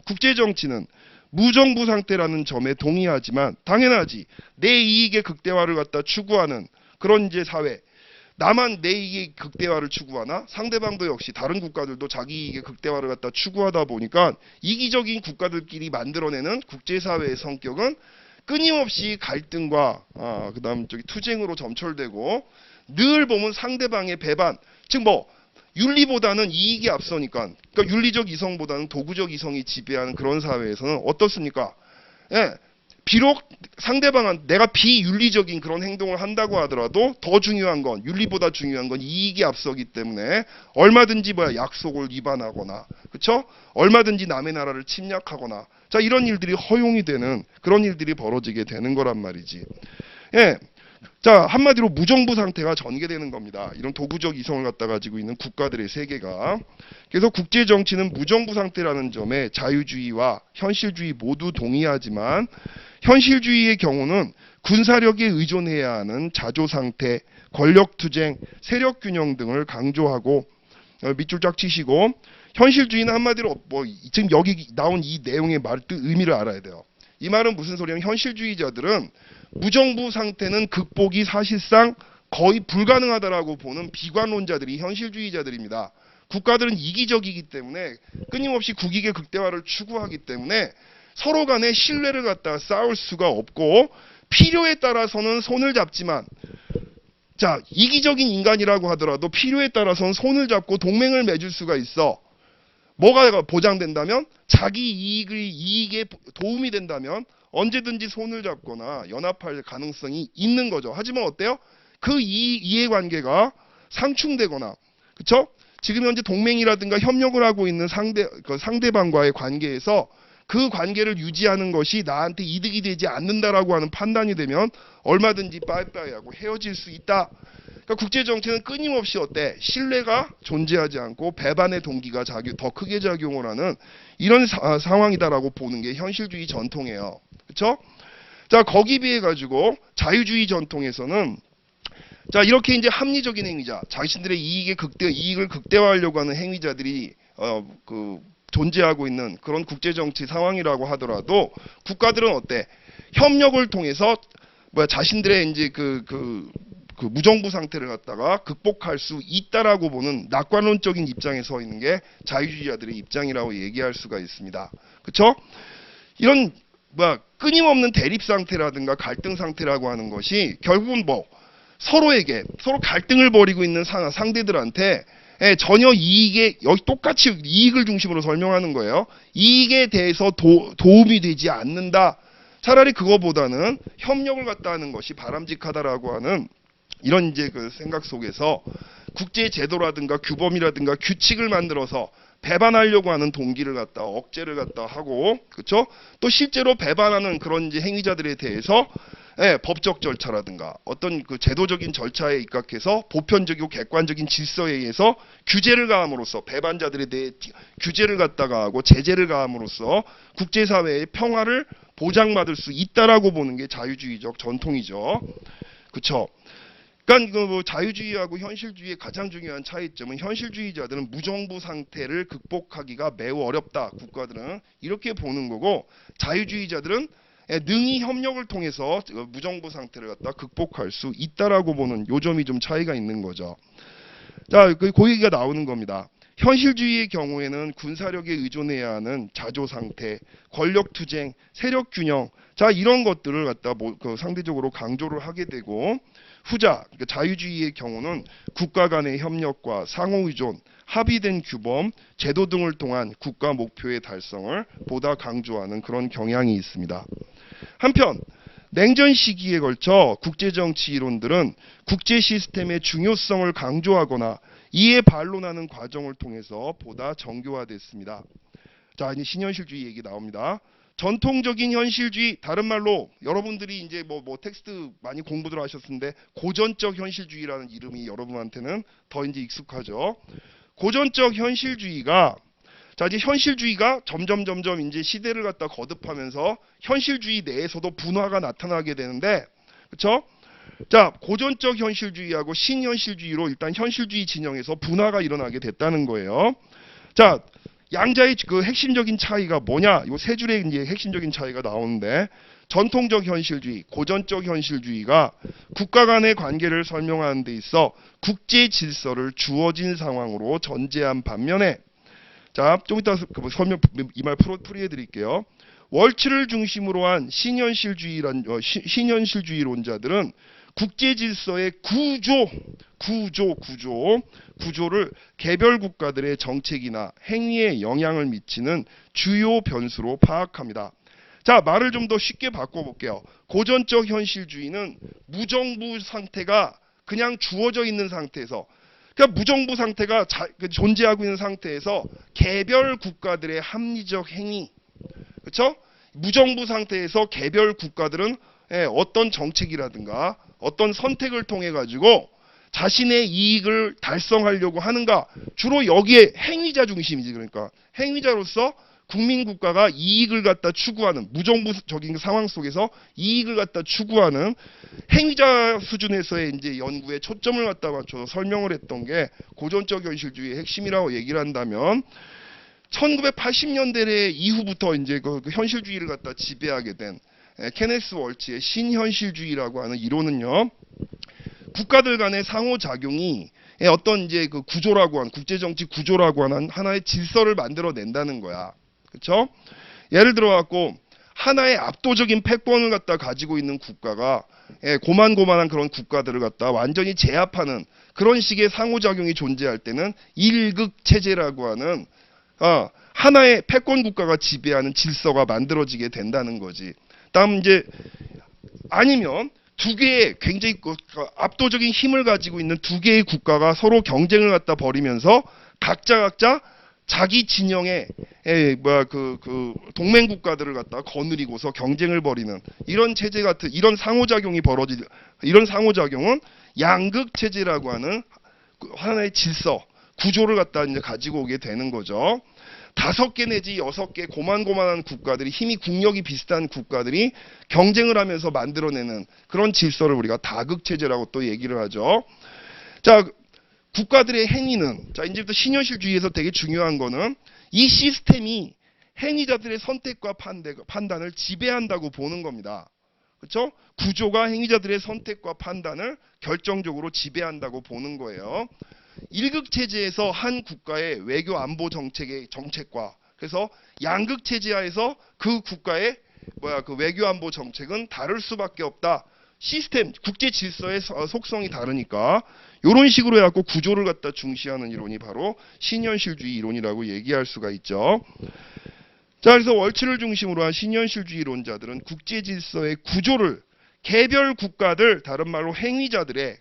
국제정치는 무정부 상태라는 점에 동의하지만 당연하지 내 이익의 극대화를 갖다 추구하는 그런 이제 사회, 나만 내 이익의 극대화를 추구하나 상대방도 역시 다른 국가들도 자기 이익의 극대화를 갖다 추구하다 보니까 이기적인 국가들끼리 만들어내는 국제사회의 성격은 끊임없이 갈등과 그다음 투쟁으로 점철되고, 늘 보면 상대방의 배반, 즉 뭐 윤리보다는 이익이 앞서니까, 그러니까 윤리적 이성보다는 도구적 이성이 지배하는 그런 사회에서는 어떻습니까? 예, 비록 상대방은 내가 비윤리적인 그런 행동을 한다고 하더라도 더 중요한 건, 윤리보다 중요한 건 이익이 앞서기 때문에 얼마든지 약속을 위반하거나, 그렇죠? 얼마든지 남의 나라를 침략하거나, 자, 이런 일들이 허용이 되는 그런 일들이 벌어지게 되는 거란 말이지. 예. 자, 한마디로 무정부 상태가 전개되는 겁니다. 이런 도구적 이성을 갖다 가지고 있는 국가들의 세계가. 그래서 국제정치는 무정부 상태라는 점에 자유주의와 현실주의 모두 동의하지만, 현실주의의 경우는 군사력에 의존해야 하는 자조상태, 권력투쟁, 세력균형 등을 강조하고, 밑줄 쫙 치시고, 현실주의는 한마디로 지금 여기 나온 이 내용의 의미를 알아야 돼요. 이 말은 무슨 소리냐면, 현실주의자들은 무정부 상태는 극복이 사실상 거의 불가능하다라고 보는 비관론자들이 현실주의자들입니다. 국가들은 이기적이기 때문에 끊임없이 국익의 극대화를 추구하기 때문에 서로 간에 신뢰를 갖다 쌓을 수가 없고, 필요에 따라서는 손을 잡지만, 자, 이기적인 인간이라고 하더라도 필요에 따라서는 손을 잡고 동맹을 맺을 수가 있어. 뭐가 보장된다면, 자기 이익에 도움이 된다면 언제든지 손을 잡거나 연합할 가능성이 있는 거죠. 하지만 어때요? 그 이해관계가 상충되거나, 그렇죠? 지금 현재 동맹이라든가 협력을 하고 있는 상대방과의 관계에서 그 관계를 유지하는 것이 나한테 이득이 되지 않는다라고 하는 판단이 되면 얼마든지 빠이빠이하고 헤어질 수 있다. 그러니까 국제정치는 끊임없이 신뢰가 존재하지 않고 배반의 동기가 더 크게 작용을 하는 이런 상황이다라고 보는 게 현실주의 전통이에요. 그렇죠? 자, 거기 비해 가지고 자유주의 전통에서는, 자, 이렇게 이제 합리적인 행위자, 자신들의 이익을 극대화하려고 하는 행위자들이 존재하고 있는 그런 국제정치 상황이라고 하더라도, 국가들은 협력을 통해서 자신들의 이제 무정부 상태를 갖다가 극복할 수 있다라고 보는 낙관론적인 입장에 서 있는 게 자유주의자들의 입장이라고 얘기할 수가 있습니다. 그렇죠? 이런 끊임없는 대립 상태라든가 갈등 상태라고 하는 것이 결국은 서로 갈등을 벌이고 있는 상대들한테 전혀 여기 똑같이 이익을 중심으로 설명하는 거예요. 이익에 대해서 도움이 되지 않는다. 차라리 그거보다는 협력을 갖다 하는 것이 바람직하다라고 하는 이런 이제 생각 속에서 국제 제도라든가 규범이라든가 규칙을 만들어서 배반하려고 하는 동기를 갖다 억제를 갖다 하고, 그렇죠? 또 실제로 배반하는 그런 이제 행위자들에 대해서 법적 절차라든가 어떤 그 제도적인 절차에 입각해서 보편적이고 객관적인 질서에 의해서 규제를 가함으로써 배반자들에 대해 규제를 갖다가 하고 제재를 가함으로써 국제사회의 평화를 보장받을 수 있다라고 보는 게 자유주의적 전통이죠. 그렇죠? 그러니까 뭐 자유주의하고 현실주의의 가장 중요한 차이점은 현실주의자들은 무정부 상태를 극복하기가 매우 어렵다. 국가들은 이렇게 보는 거고, 자유주의자들은 능히 협력을 통해서 무정부 상태를 갖다 극복할 수 있다라고 보는 요점이 좀 차이가 있는 거죠. 자, 그 얘기가 나오는 겁니다. 현실주의의 경우에는 군사력에 의존해야 하는 자조 상태, 권력 투쟁, 세력 균형, 자 이런 것들을 갖다 상대적으로 강조를 하게 되고, 후자 그러니까 자유주의의 경우는 국가 간의 협력과 상호 의존, 합의된 규범, 제도 등을 통한 국가 목표의 달성을 보다 강조하는 그런 경향이 있습니다. 한편 냉전 시기에 걸쳐 국제정치 이론들은 국제 시스템의 중요성을 강조하거나 이에 반론하는 과정을 통해서 보다 정교화됐습니다. 자, 이제 신현실주의 얘기 나옵니다. 전통적인 현실주의, 다른 말로 여러분들이 이제 뭐 텍스트 많이 공부들 하셨는데 고전적 현실주의라는 이름이 여러분한테는 더 이제 익숙하죠. 고전적 현실주의가, 자 이제 현실주의가 점점 이제 시대를 갖다 거듭하면서 현실주의 내에서도 분화가 나타나게 되는데, 그렇죠? 자, 고전적 현실주의하고 신현실주의로 일단 현실주의 진영에서 분화가 일어나게 됐다는 거예요. 자, 양자의 그 핵심적인 차이가 뭐냐? 이 세 줄의 이제 핵심적인 차이가 나오는데, 전통적 현실주의, 고전적 현실주의가 국가 간의 관계를 설명하는 데 있어 국제 질서를 주어진 상황으로 전제한 반면에, 자, 좀 이따 설명 이 말 풀이해 드릴게요. 월치를 중심으로 한 신현실주의론자들은 국제 질서의 구조를 개별 국가들의 정책이나 행위에 영향을 미치는 주요 변수로 파악합니다. 자, 말을 좀 더 쉽게 바꿔볼게요. 고전적 현실주의는 무정부 상태가 그냥 주어져 있는 상태에서, 그러니까 무정부 상태가 존재하고 있는 상태에서 개별 국가들의 합리적 행위, 그렇죠? 무정부 상태에서 개별 국가들은 어떤 정책이라든가 어떤 선택을 통해 가지고 자신의 이익을 달성하려고 하는가, 주로 여기에 행위자 중심이지. 그러니까 행위자로서 국민 국가가 이익을 갖다 추구하는, 무정부적인 상황 속에서 이익을 갖다 추구하는 행위자 수준에서의 이제 연구에 초점을 갖다 맞춰서 설명을 했던 게 고전적 현실주의의 핵심이라고 얘기를 한다면, 1980년대 이후부터 이제 그 현실주의를 갖다 지배하게 된 케네스 월츠의 신현실주의라고 하는 이론은요, 국가들 간의 상호작용이 어떤 이제 그 구조라고 하는, 국제정치 구조라고 하는 하나의 질서를 만들어낸다는 거야. 그렇죠? 예를 들어 갖고 하나의 압도적인 패권을 갖다 가지고 있는 국가가 고만고만한 그런 국가들을 갖다 완전히 제압하는 그런 식의 상호작용이 존재할 때는 일극체제라고 하는 하나의 패권 국가가 지배하는 질서가 만들어지게 된다는 거지. 다음 이제 아니면 두 개의 굉장히 압도적인 힘을 가지고 있는 두 개의 국가가 서로 경쟁을 갖다 벌이면서 각자 자기 진영의 동맹 국가들을 갖다 거느리고서 경쟁을 벌이는 이런 체제 같은, 이런 상호작용이 이런 상호작용은 양극 체제라고 하는 하나의 질서, 구조를 갖다 이제 가지고 오게 되는 거죠. 5개 내지 6개 고만고만한 국가들이, 힘이 국력이 비슷한 국가들이 경쟁을 하면서 만들어내는 그런 질서를 우리가 다극체제라고 또 얘기를 하죠. 자, 국가들의 행위는, 자 이제부터 신현실주의에서 되게 중요한 거는 이 시스템이 행위자들의 선택과 판단을 지배한다고 보는 겁니다. 그렇죠? 구조가 행위자들의 선택과 판단을 결정적으로 지배한다고 보는 거예요. 일극체제에서 한 국가의 외교 안보 정책과, 그래서 양극체제하에서 그 국가의 그 외교 안보 정책은 다를 수밖에 없다. 시스템, 국제 질서의 속성이 다르니까 이런 식으로 해갖고 구조를 갖다 중시하는 이론이 바로 신현실주의 이론이라고 얘기할 수가 있죠. 자, 그래서 월츠를 중심으로 한 신현실주의론자들은 국제 질서의 구조를 개별 국가들, 다른 말로 행위자들의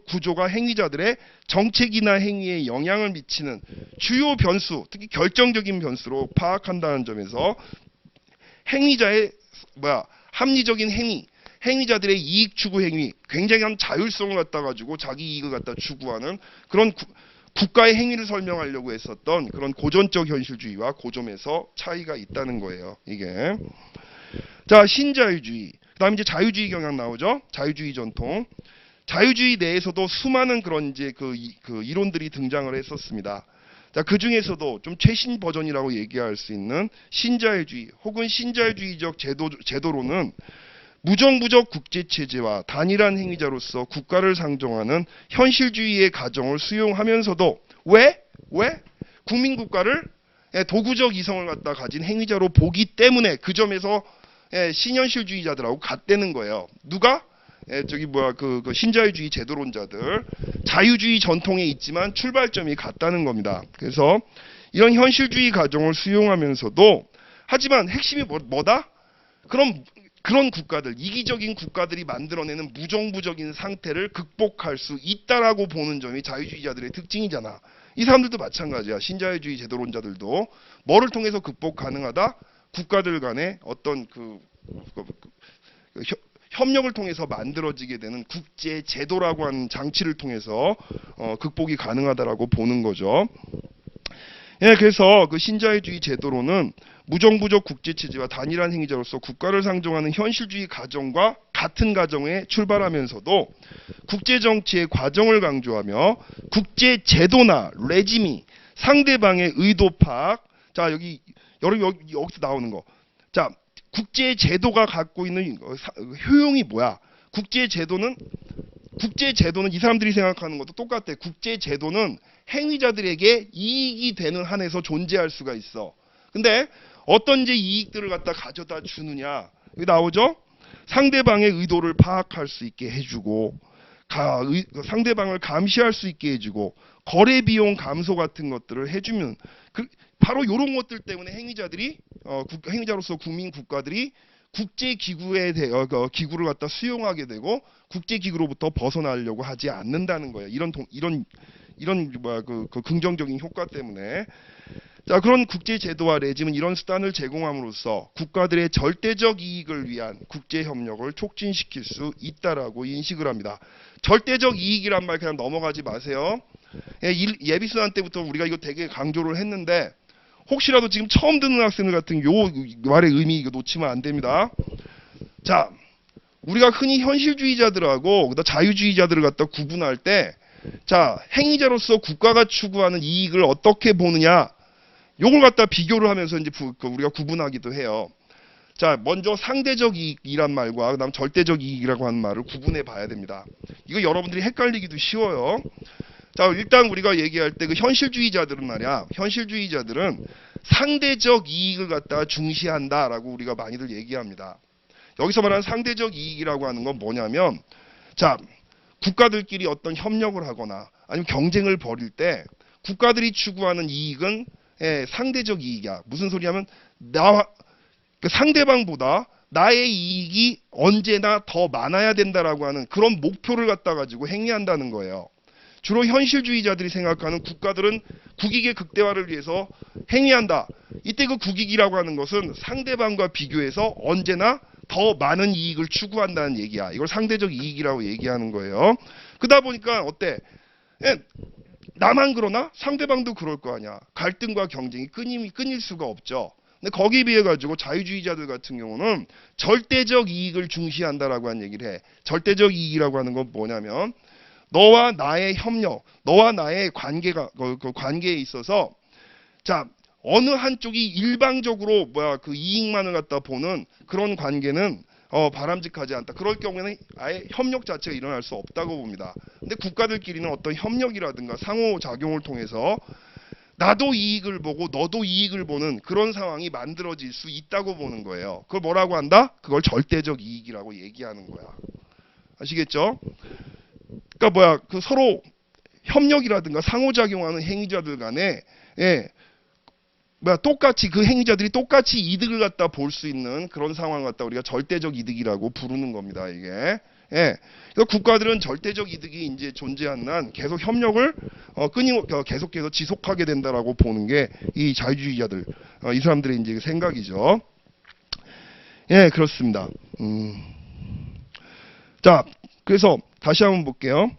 구조가 행위자들의 정책이나 행위에 영향을 미치는 주요 변수, 특히 결정적인 변수로 파악한다는 점에서 행위자의 합리적인 행위자들의 이익 추구 행위, 굉장한 자율성을 갖다 가지고 자기 이익을 갖다 추구하는 그런 국가의 행위를 설명하려고 했었던 그런 고전적 현실주의와 고점에서 차이가 있다는 거예요. 이게. 자, 신자유주의. 그다음에 이제 자유주의 경향 나오죠. 자유주의 전통. 자유주의 내에서도 수많은 그런 이제 그 이론들이 등장을 했었습니다. 자, 그 중에서도 좀 최신 버전이라고 얘기할 수 있는 신자유주의 혹은 신자유주의적 제도로는 무정부적 국제체제와 단일한 행위자로서 국가를 상정하는 현실주의의 가정을 수용하면서도 왜? 국민국가를 도구적 이성을 갖다 가진 행위자로 보기 때문에 그 점에서 신현실주의자들하고 같다는 거예요. 누가? 그 신자유주의 제도론자들, 자유주의 전통에 있지만 출발점이 같다는 겁니다. 그래서 이런 현실주의 가정을 수용하면서도 하지만 핵심이 뭐다? 그런 국가들, 이기적인 국가들이 만들어내는 무정부적인 상태를 극복할 수 있다라고 보는 점이 자유주의자들의 특징이잖아. 이 사람들도 마찬가지야. 신자유주의 제도론자들도 뭐를 통해서 극복 가능하다? 국가들 간의 어떤 협력을 통해서 만들어지게 되는 국제 제도라고 하는 장치를 통해서 극복이 가능하다라고 보는 거죠. 예, 그래서 그 신자유주의 제도로는 무정부적 국제체제와 단일한 행위자로서 국가를 상정하는 현실주의 가정과 같은 가정에 출발하면서도 국제정치의 과정을 강조하며 국제제도나 레짐이 상대방의 의도 파악, 자 여기서 나오는 거, 자 국제제도가 갖고 있는 효용이 뭐야? 국제제도는 이 사람들이 생각하는 것도 똑같아. 국제제도는 행위자들에게 이익이 되는 한에서 존재할 수가 있어. 근데 어떤 이제 이익들을 갖다 가져다 주느냐. 여기 나오죠? 상대방의 의도를 파악할 수 있게 해주고, 상대방을 감시할 수 있게 해주고, 거래 비용 감소 같은 것들을 해주면, 바로 이런 것들 때문에 행위자로서 국민 국가들이 기구를 갖다 수용하게 되고 국제기구로부터 벗어나려고 하지 않는다는 거예요. 이런 긍정적인 효과 때문에. 자, 그런 국제제도와 레짐은 이런 수단을 제공함으로써 국가들의 절대적 이익을 위한 국제협력을 촉진시킬 수 있다라고 인식을 합니다. 절대적 이익이란 말 그냥 넘어가지 마세요. 예비순환 때부터 우리가 이거 되게 강조를 했는데 혹시라도 지금 처음 듣는 학생들 같은 요 말의 의미 이거 놓치면 안 됩니다. 자, 우리가 흔히 현실주의자들하고 자유주의자들을 갖다 구분할 때, 자, 행위자로서 국가가 추구하는 이익을 어떻게 보느냐, 요걸 갖다 비교를 하면서 이제 우리가 구분하기도 해요. 자, 먼저 상대적 이익이란 말과 그다음 절대적 이익이라고 하는 말을 구분해 봐야 됩니다. 이거 여러분들이 헷갈리기도 쉬워요. 자, 일단 우리가 얘기할 때 그 현실주의자들은 말이야. 현실주의자들은 상대적 이익을 갖다가 중시한다라고 우리가 많이들 얘기합니다. 여기서 말하는 상대적 이익이라고 하는 건 뭐냐면, 자, 국가들끼리 어떤 협력을 하거나 아니면 경쟁을 벌일 때 국가들이 추구하는 이익은 상대적 이익이야. 무슨 소리냐면 상대방보다 나의 이익이 언제나 더 많아야 된다라고 하는 그런 목표를 갖다 가지고 행위한다는 거예요. 주로 현실주의자들이 생각하는 국가들은 국익의 극대화를 위해서 행위한다. 이때 그 국익이라고 하는 것은 상대방과 비교해서 언제나 더 많은 이익을 추구한다는 얘기야. 이걸 상대적 이익이라고 얘기하는 거예요. 그러다 보니까 어때? 나만 그러나 상대방도 그럴 거 아니야. 갈등과 경쟁이 끊일 수가 없죠. 근데 거기에 비해 가지고 자유주의자들 같은 경우는 절대적 이익을 중시한다라고 하는 얘기를 해. 절대적 이익이라고 하는 건 뭐냐면 너와 나의 협력, 너와 나의 관계에 있어서, 자, 어느 한쪽이 일방적으로 그 이익만을 갖다 보는 그런 관계는 바람직하지 않다. 그럴 경우에는 아예 협력 자체가 일어날 수 없다고 봅니다. 근데 국가들끼리는 어떤 협력이라든가 상호작용을 통해서 나도 이익을 보고 너도 이익을 보는 그런 상황이 만들어질 수 있다고 보는 거예요. 그걸 뭐라고 한다? 그걸 절대적 이익이라고 얘기하는 거야. 아시겠죠? 그러니까 서로 협력이라든가 상호작용하는 행위자들 간에 똑같이 그 행위자들이 똑같이 이득을 갖다 볼 수 있는 그런 상황을 갖다 우리가 절대적 이득이라고 부르는 겁니다. 이게. 예. 그래서 국가들은 절대적 이득이 이제 존재한 한 계속 협력을 계속해서 지속하게 된다라고 보는 게 이 자유주의자들 이 사람들의 이제 생각이죠. 예, 그렇습니다. 자, 그래서 다시 한번 볼게요.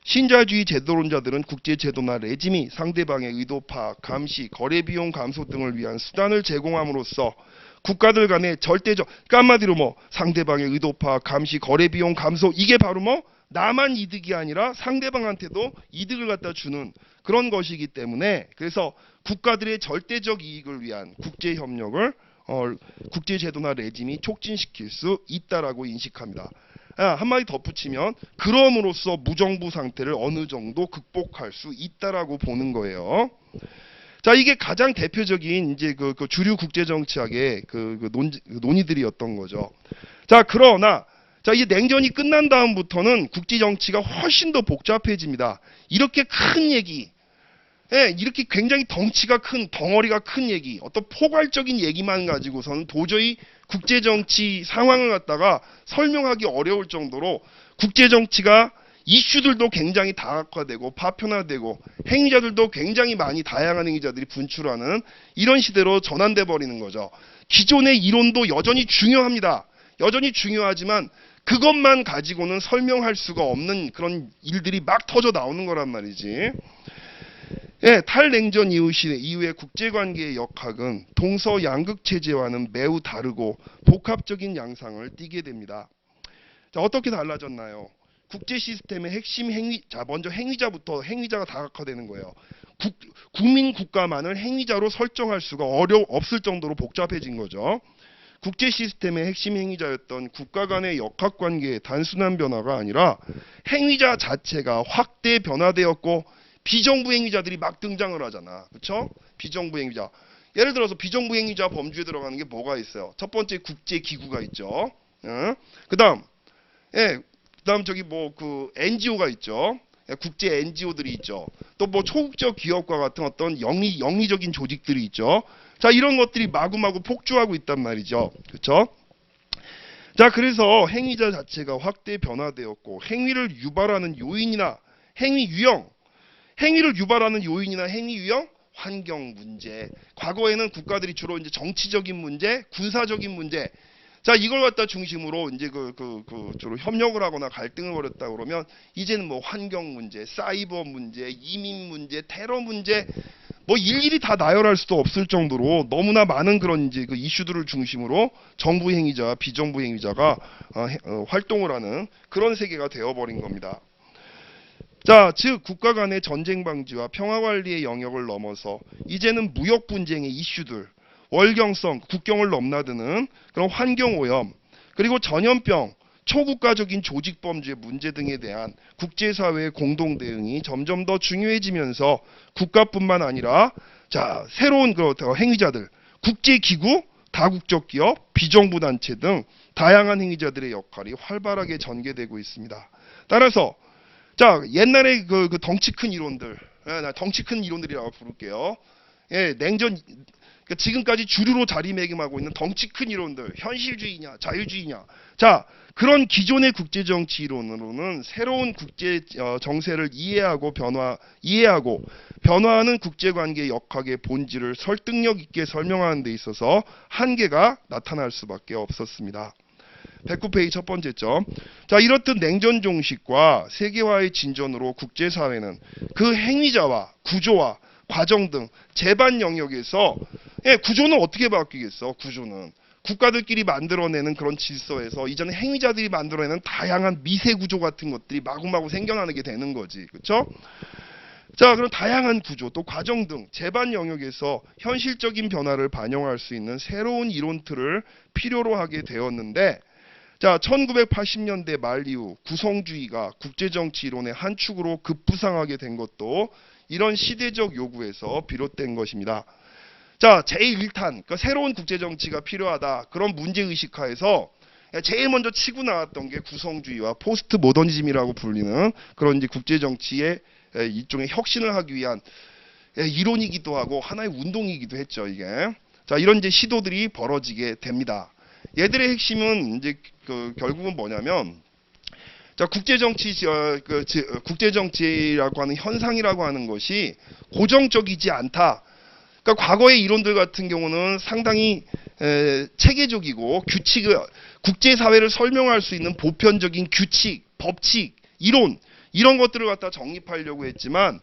신자주의 제도론자들은 국제제도나 레짐이 상대방의 의도 파악, 감시, 거래비용 감소 등을 위한 수단을 제공함으로써 국가들 간의 절대적, 그러니까 한마디로 상대방의 의도 파악, 감시, 거래비용 감소, 이게 바로 나만 이득이 아니라 상대방한테도 이득을 갖다 주는 그런 것이기 때문에, 그래서 국가들의 절대적 이익을 위한 국제협력을 국제제도나 레짐이 촉진시킬 수 있다라고 인식합니다. 한마디 덧붙이면 그럼으로써 무정부 상태를 어느 정도 극복할 수 있다라고 보는 거예요. 자, 이게 가장 대표적인 이제 그 주류 국제 정치학의 논의들이었던 거죠. 자, 그러나 이 냉전이 끝난 다음부터는 국제 정치가 훨씬 더 복잡해집니다. 이렇게 큰 얘기, 이렇게 굉장히 덩치가 큰, 덩어리가 큰 얘기, 어떤 포괄적인 얘기만 가지고서는 도저히 국제정치 상황을 갖다가 설명하기 어려울 정도로 국제정치가 이슈들도 굉장히 다각화되고 파편화되고 행위자들도 굉장히 많이 다양한 행위자들이 분출하는 이런 시대로 전환돼 버리는 거죠. 기존의 이론도 여전히 중요합니다. 여전히 중요하지만 그것만 가지고는 설명할 수가 없는 그런 일들이 막 터져 나오는 거란 말이지. 예, 탈냉전 이후의 국제관계의 역학은 동서양극 체제와는 매우 다르고 복합적인 양상을 띠게 됩니다. 자, 어떻게 달라졌나요? 국제 시스템의 핵심 먼저 행위자가 다각화되는 거예요. 국민 국가만을 행위자로 설정할 수가 없을 정도로 복잡해진 거죠. 국제 시스템의 핵심 행위자였던 국가 간의 역학관계의 단순한 변화가 아니라 행위자 자체가 확대 변화되었고 비정부 행위자들이 막 등장을 하잖아. 그렇죠? 비정부 행위자. 예를 들어서 비정부 행위자 범주에 들어가는 게 뭐가 있어요? 첫 번째 국제 기구가 있죠. 그다음 NGO가 있죠. 국제 NGO들이 있죠. 또 초국적 기업과 같은 어떤 영리적인 조직들이 있죠. 자, 이런 것들이 마구마구 폭주하고 있단 말이죠. 그렇죠? 자, 그래서 행위자 자체가 확대 변화되었고 행위를 유발하는 요인이나 행위 유형, 행위를 유발하는 요인이나 행위 유형, 환경 문제. 과거에는 국가들이 주로 이제 정치적인 문제, 군사적인 문제. 자, 이걸 갖다 중심으로 이제 주로 협력을 하거나 갈등을 벌였다 그러면 이제는 환경 문제, 사이버 문제, 이민 문제, 테러 문제, 일일이 다 나열할 수도 없을 정도로 너무나 많은 그런 이제 이슈들을 중심으로 정부 행위자, 비정부 행위자가 활동을 하는 그런 세계가 되어버린 겁니다. 자, 즉 국가 간의 전쟁 방지와 평화 관리의 영역을 넘어서 이제는 무역 분쟁의 이슈들, 월경성, 국경을 넘나드는 그런 환경 오염, 그리고 전염병, 초국가적인 조직 범죄 문제 등에 대한 국제사회의 공동 대응이 점점 더 중요해지면서 국가뿐만 아니라 새로운 행위자들, 국제기구, 다국적 기업, 비정부 단체 등 다양한 행위자들의 역할이 활발하게 전개되고 있습니다. 따라서 옛날에 덩치 큰 이론들, 덩치 큰 이론들이라고 부를게요. 예, 냉전, 지금까지 주류로 자리매김하고 있는 덩치 큰 이론들, 현실주의냐, 자유주의냐. 자, 그런 기존의 국제정치 이론으로는 새로운 국제 정세를 이해하고 변화하는 국제관계 역학의 본질을 설득력 있게 설명하는 데 있어서 한계가 나타날 수밖에 없었습니다. 109페이지 첫 번째 점. 자, 이렇듯 냉전 종식과 세계화의 진전으로 국제사회는 그 행위자와 구조와 과정 등 제반 영역에서 구조는 어떻게 바뀌겠어? 구조는 국가들끼리 만들어내는 그런 질서에서 이전에 행위자들이 만들어내는 다양한 미세 구조 같은 것들이 마구마구 생겨나게 되는 거지. 그렇죠? 자, 그럼 다양한 구조 또 과정 등 제반 영역에서 현실적인 변화를 반영할 수 있는 새로운 이론 틀을 필요로 하게 되었는데, 자, 1980년대 말 이후 구성주의가 국제정치 이론의 한 축으로 급부상하게 된 것도 이런 시대적 요구에서 비롯된 것입니다. 자, 제1탄, 그러니까 새로운 국제정치가 필요하다. 그런 문제의식하에서 제일 먼저 치고 나왔던 게 구성주의와 포스트 모더니즘이라고 불리는 그런 이제 국제정치의 일종의 혁신을 하기 위한 이론이기도 하고 하나의 운동이기도 했죠, 이게. 자, 이런 이제 시도들이 벌어지게 됩니다. 얘들의 핵심은 이제 결국은 뭐냐면, 자, 국제정치라고 하는 현상이라고 하는 것이 고정적이지 않다. 그러니까 과거의 이론들 같은 경우는 상당히 체계적이고 국제사회를 설명할 수 있는 보편적인 규칙, 법칙, 이론 이런 것들을 갖다 정립하려고 했지만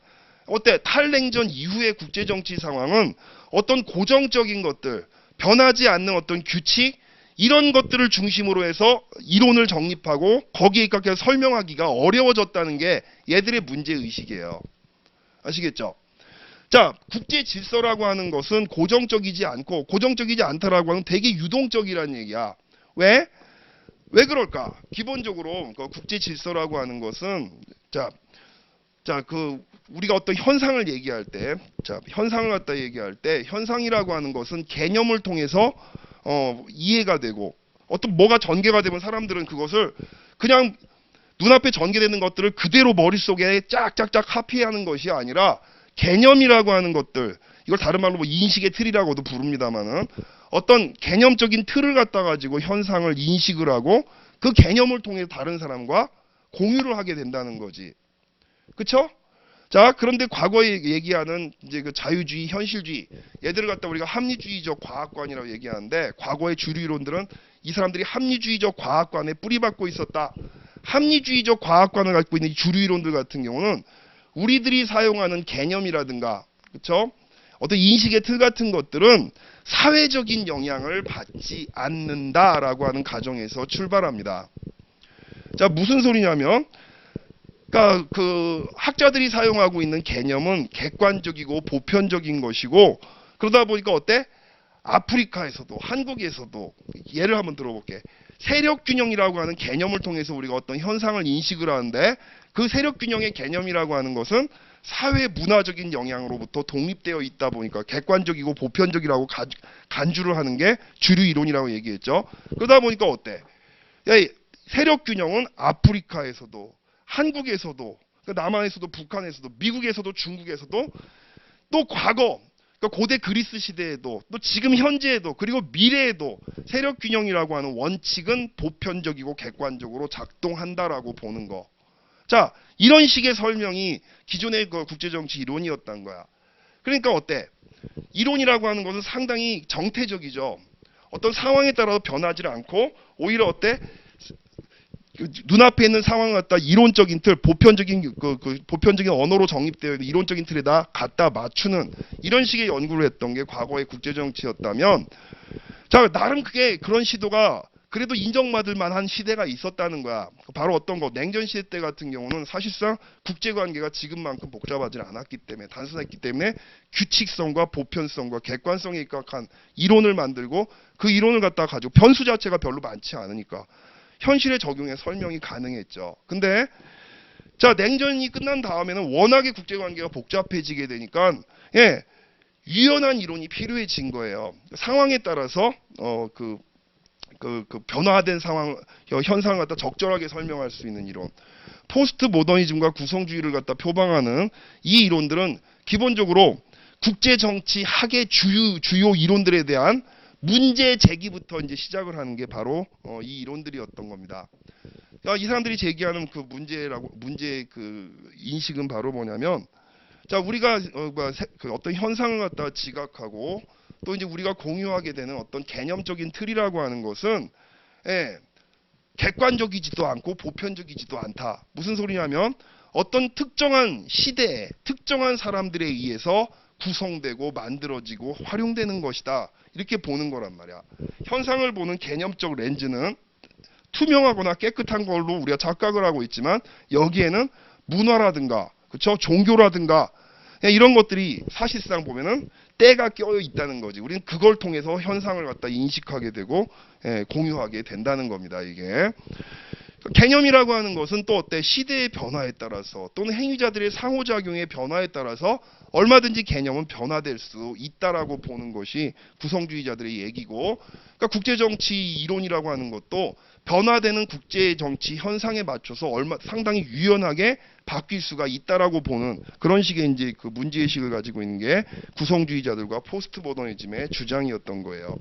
탈냉전 이후의 국제정치 상황은 어떤 고정적인 것들, 변하지 않는 어떤 규칙 이런 것들을 중심으로 해서 이론을 정립하고 거기에 입각해서 설명하기가 어려워졌다는 게 얘들의 문제의식이에요. 아시겠죠? 자, 국제 질서라고 하는 것은 고정적이지 않고 고정적이지 않다라고 하는 되게 유동적이라는 얘기야. 왜? 왜 그럴까? 기본적으로 국제 질서라고 하는 것은 우리가 어떤 현상을 얘기할 때, 현상을 갖다 얘기할 때 현상이라고 하는 것은 개념을 통해서 이해가 되고 뭐가 전개가 되면 사람들은 그것을 그냥 눈앞에 전개되는 것들을 그대로 머릿속에 짝짝짝 카피하는 것이 아니라 개념이라고 하는 것들, 이걸 다른 말로 인식의 틀이라고도 부릅니다만은 어떤 개념적인 틀을 갖다 가지고 현상을 인식을 하고 그 개념을 통해 다른 사람과 공유를 하게 된다는 거지. 그쵸? 자, 그런데 과거에 얘기하는 이제 그 자유주의, 현실주의, 얘들을 갖다 우리가 합리주의적 과학관이라고 얘기하는데, 과거의 주류 이론들은 이 사람들이 합리주의적 과학관에 뿌리박고 있었다. 합리주의적 과학관을 갖고 있는 이 주류 이론들 같은 경우는 우리들이 사용하는 개념이라든가, 그쵸? 어떤 인식의 틀 같은 것들은 사회적인 영향을 받지 않는다라고 하는 가정에서 출발합니다. 자, 무슨 소리냐면, 그러니까 학자들이 사용하고 있는 개념은 객관적이고 보편적인 것이고, 그러다 보니까 아프리카에서도 한국에서도 예를 한번 들어볼게. 세력균형이라고 하는 개념을 통해서 우리가 어떤 현상을 인식을 하는데, 그 세력균형의 개념이라고 하는 것은 사회 문화적인 영향으로부터 독립되어 있다 보니까 객관적이고 보편적이라고 간주를 하는 게 주류 이론이라고 얘기했죠. 그러다 보니까 세력균형은 아프리카에서도 한국에서도, 남한에서도, 북한에서도, 미국에서도, 중국에서도, 또 과거, 고대 그리스 시대에도, 또 지금 현재에도, 그리고 미래에도 세력균형이라고 하는 원칙은 보편적이고 객관적으로 작동한다라고 보는 거. 자, 이런 식의 설명이 기존의 국제정치 이론이었단 거야. 그러니까 이론이라고 하는 것은 상당히 정태적이죠. 어떤 상황에 따라서 변하지 않고 오히려 눈앞에 있는 상황을 갖다 이론적인 틀, 보편적인 보편적인 언어로 정립되어 있는 이론적인 틀에다 갖다 맞추는 이런 식의 연구를 했던 게 과거의 국제정치였다면, 자, 나름 그런 시도가 그래도 인정받을 만한 시대가 있었다는 거야. 바로 냉전 시대 때 같은 경우는 사실상 국제관계가 지금만큼 복잡하지 않았기 때문에, 단순했기 때문에 규칙성과 보편성과 객관성에 입각한 이론을 만들고 그 이론을 갖다 가지고 변수 자체가 별로 많지 않으니까 현실에 적용해 설명이 가능했죠. 근데 자, 냉전이 끝난 다음에는 워낙에 국제관계가 복잡해지게 되니까 유연한 이론이 필요해진 거예요. 상황에 따라서 변화된 현상을 갖다 적절하게 설명할 수 있는 이론. 포스트 모더니즘과 구성주의를 갖다 표방하는 이 이론들은 기본적으로 국제정치 학의 주요 이론들에 대한 문제 제기부터 이제 시작을 하는 게 바로 이 이론들이었던 겁니다. 이 사람들이 제기하는 문제의 인식은 바로 뭐냐면, 자, 우리가 어떤 현상을 갖다 지각하고 또 이제 우리가 공유하게 되는 어떤 개념적인 틀이라고 하는 것은 객관적이지도 않고 보편적이지도 않다. 무슨 소리냐면 어떤 특정한 시대에 특정한 사람들에 의해서 구성되고 만들어지고 활용되는 것이다. 이렇게 보는 거란 말이야. 현상을 보는 개념적 렌즈는 투명하거나 깨끗한 걸로 우리가 착각을 하고 있지만, 여기에는 문화라든가, 그쵸? 종교라든가 이런 것들이 사실상 보면은 때가 껴 있다는 거지. 우리는 그걸 통해서 현상을 갖다 인식하게 되고 공유하게 된다는 겁니다. 이게. 개념이라고 하는 것은 또 어때? 시대의 변화에 따라서 또는 행위자들의 상호작용의 변화에 따라서 얼마든지 개념은 변화될 수 있다라고 보는 것이 구성주의자들의 얘기고, 그러니까 국제정치 이론이라고 하는 것도 변화되는 국제정치 현상에 맞춰서 상당히 유연하게 바뀔 수가 있다라고 보는 그런 식의 이제 그 문제의식을 가지고 있는 게 구성주의자들과 포스트 모더니즘의 주장이었던 거예요.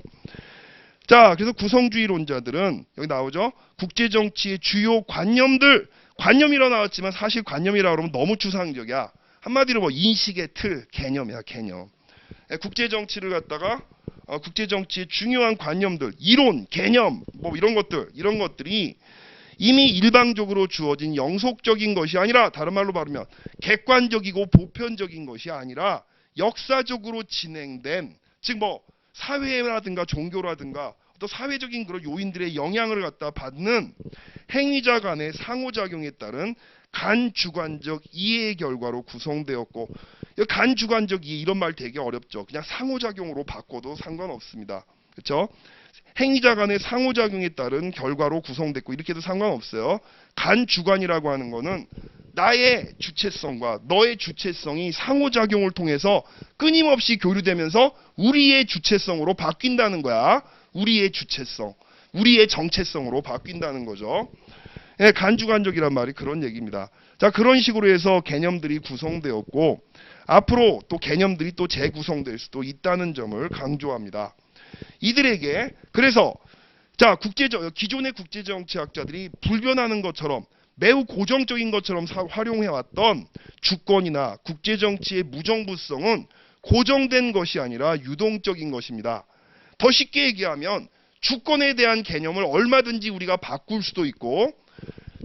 자, 그래서 구성주의론자들은 여기 나오죠. 국제정치의 주요 관념이라 나왔지만 사실 관념이라 그러면 너무 추상적이야. 한마디로 뭐 인식의 틀, 개념이야, 개념. 국제정치를 갖다가 국제정치의 중요한 관념들, 이론, 개념, 뭐 이런 것들이 이미 일방적으로 주어진 영속적인 것이 아니라, 다른 말로 말하면 객관적이고 보편적인 것이 아니라 역사적으로 진행된, 즉 뭐 사회라든가 종교라든가 어떤 사회적인 그런 요인들의 영향을 갖다 받는 행위자 간의 상호작용에 따른 간주관적 이해의 결과로 구성되었고, 간주관적 이해 이런 말 되게 어렵죠. 그냥 상호작용으로 바꿔도 상관없습니다. 그렇죠? 행위자 간의 상호작용에 따른 결과로 구성됐고 이렇게 해도 상관없어요. 간주관이라고 하는 거는 나의 주체성과 너의 주체성이 상호작용을 통해서 끊임없이 교류되면서 우리의 주체성으로 바뀐다는 거야. 우리의 주체성, 우리의 정체성으로 바뀐다는 거죠. 예, 간주관적이란 말이 그런 얘기입니다. 자, 그런 식으로 해서 개념들이 구성되었고 앞으로 또 개념들이 또 재구성될 수도 있다는 점을 강조합니다. 이들에게 그래서 자, 기존의 국제정치학자들이 불변하는 것처럼 매우 고정적인 것처럼 활용해왔던 주권이나 국제정치의 무정부성은 고정된 것이 아니라 유동적인 것입니다. 더 쉽게 얘기하면 주권에 대한 개념을 얼마든지 우리가 바꿀 수도 있고,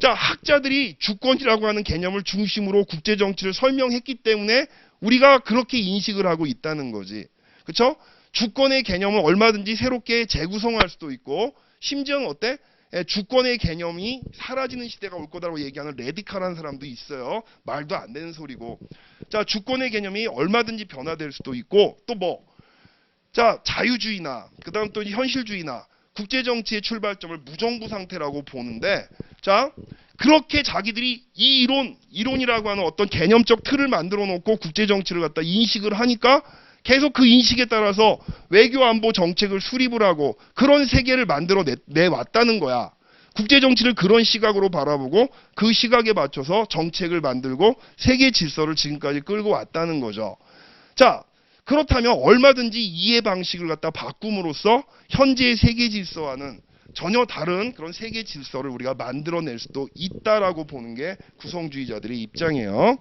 자, 학자들이 주권이라고 하는 개념을 중심으로 국제정치를 설명했기 때문에 우리가 그렇게 인식을 하고 있다는 거지. 그렇죠? 주권의 개념을 얼마든지 새롭게 재구성할 수도 있고, 심지어는 어때? 주권의 개념이 사라지는 시대가 올 거다라고 얘기하는 레디칼한 사람도 있어요. 말도 안 되는 소리고. 자, 주권의 개념이 얼마든지 변화될 수도 있고, 또 뭐? 자, 자유주의나 그다음 또 현실주의나 국제정치의 출발점을 무정부 상태라고 보는데, 자, 그렇게 자기들이 이 이론이라고 하는 어떤 개념적 틀을 만들어 놓고 국제정치를 갖다 인식을 하니까 계속 그 인식에 따라서 외교 안보 정책을 수립을 하고 그런 세계를 만들어 내왔다는 거야. 국제정치를 그런 시각으로 바라보고 그 시각에 맞춰서 정책을 만들고 세계 질서를 지금까지 끌고 왔다는 거죠. 자, 그렇다면 얼마든지 이해 방식을 갖다 바꿈으로써 현재의 세계 질서와는 전혀 다른 그런 세계 질서를 우리가 만들어낼 수도 있다라고 보는 게 구성주의자들의 입장이에요.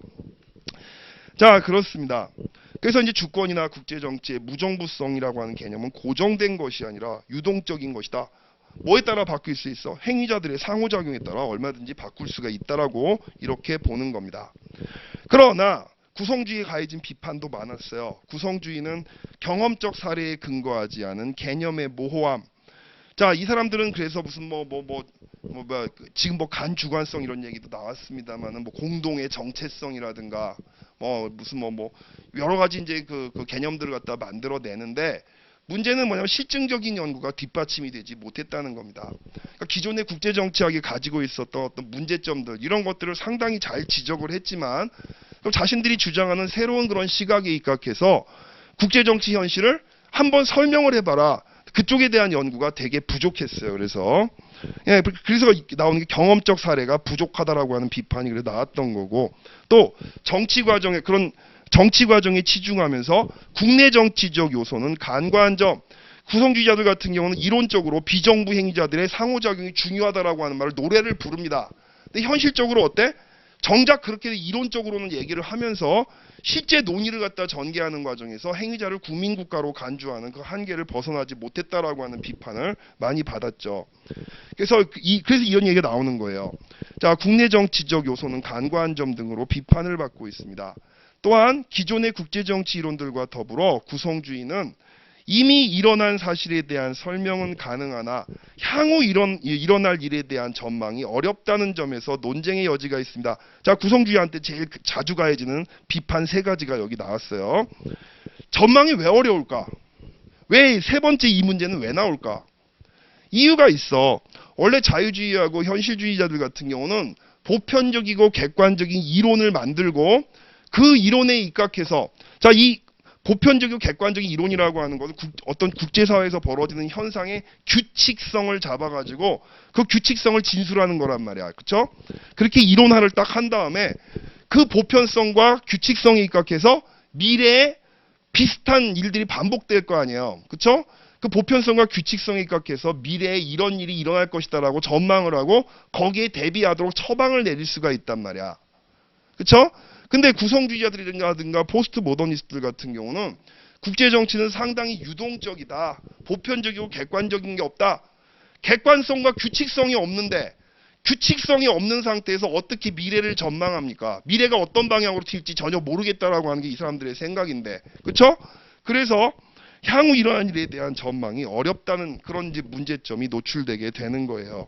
자, 그렇습니다. 그래서 이제 주권이나 국제정치의 무정부성이라고 하는 개념은 고정된 것이 아니라 유동적인 것이다. 뭐에 따라 바뀔 수 있어? 행위자들의 상호작용에 따라 얼마든지 바꿀 수가 있다라고 이렇게 보는 겁니다. 그러나 구성주의에 가해진 비판도 많았어요. 구성주의는 경험적 사례에 근거하지 않은 개념의 모호함. 자, 이 사람들은 그래서 무슨 지금 뭐 간주관성 이런 얘기도 나왔습니다만은 뭐 공동의 정체성이라든가 무슨 여러 가지 이제 그 개념들을 갖다 만들어내는데, 문제는 뭐냐면 실증적인 연구가 뒷받침이 되지 못했다는 겁니다. 그러니까 기존의 국제정치학이 가지고 있었던 어떤 문제점들 이런 것들을 상당히 잘 지적을 했지만, 그럼 자신들이 주장하는 새로운 그런 시각에 입각해서 국제정치 현실을 한번 설명을 해봐라. 그쪽에 대한 연구가 되게 부족했어요. 그래서 나오는 게 경험적 사례가 부족하다라고 하는 비판이 그래 나왔던 거고, 또 정치 과정에 치중하면서 국내 정치적 요소는 간과한 점. 구성주의자들 같은 경우는 이론적으로 비정부 행위자들의 상호작용이 중요하다라고 하는 말을 노래를 부릅니다. 근데 현실적으로 어때? 정작 그렇게 이론적으로는 얘기를 하면서 실제 논의를 갖다 전개하는 과정에서 행위자를 국민국가로 간주하는 그 한계를 벗어나지 못했다라고 하는 비판을 많이 받았죠. 그래서 이런 얘기가 나오는 거예요. 자, 국내 정치적 요소는 간과한 점 등으로 비판을 받고 있습니다. 또한 기존의 국제정치 이론들과 더불어 구성주의는 이미 일어난 사실에 대한 설명은 가능하나 향후 일어날 일에 대한 전망이 어렵다는 점에서 논쟁의 여지가 있습니다. 자, 구성주의한테 제일 자주 가해지는 비판 세 가지가 여기 나왔어요. 전망이 왜 어려울까? 왜 세 번째 이 문제는 왜 나올까? 이유가 있어. 원래 자유주의하고 현실주의자들 같은 경우는 보편적이고 객관적인 이론을 만들고 그 이론에 입각해서 자, 이 보편적이고 객관적인 이론이라고 하는 것은 어떤 국제사회에서 벌어지는 현상의 규칙성을 잡아가지고 그 규칙성을 진술하는 거란 말이야. 그쵸? 그렇게 이론화를 딱 한 다음에 그 보편성과 규칙성에 입각해서 미래에 비슷한 일들이 반복될 거 아니에요. 그쵸? 그 보편성과 규칙성에 입각해서 미래에 이런 일이 일어날 것이다라고 전망을 하고 거기에 대비하도록 처방을 내릴 수가 있단 말이야. 그쵸? 근데 구성주의자들이라든가 포스트 모더니스트들 같은 경우는 국제정치는 상당히 유동적이다. 보편적이고 객관적인 게 없다. 객관성과 규칙성이 없는데 규칙성이 없는 상태에서 어떻게 미래를 전망합니까? 미래가 어떤 방향으로 튈지 전혀 모르겠다라고 하는 게 이 사람들의 생각인데. 그쵸? 그래서 향후 일어난 일에 대한 전망이 어렵다는 그런 이제 문제점이 노출되게 되는 거예요.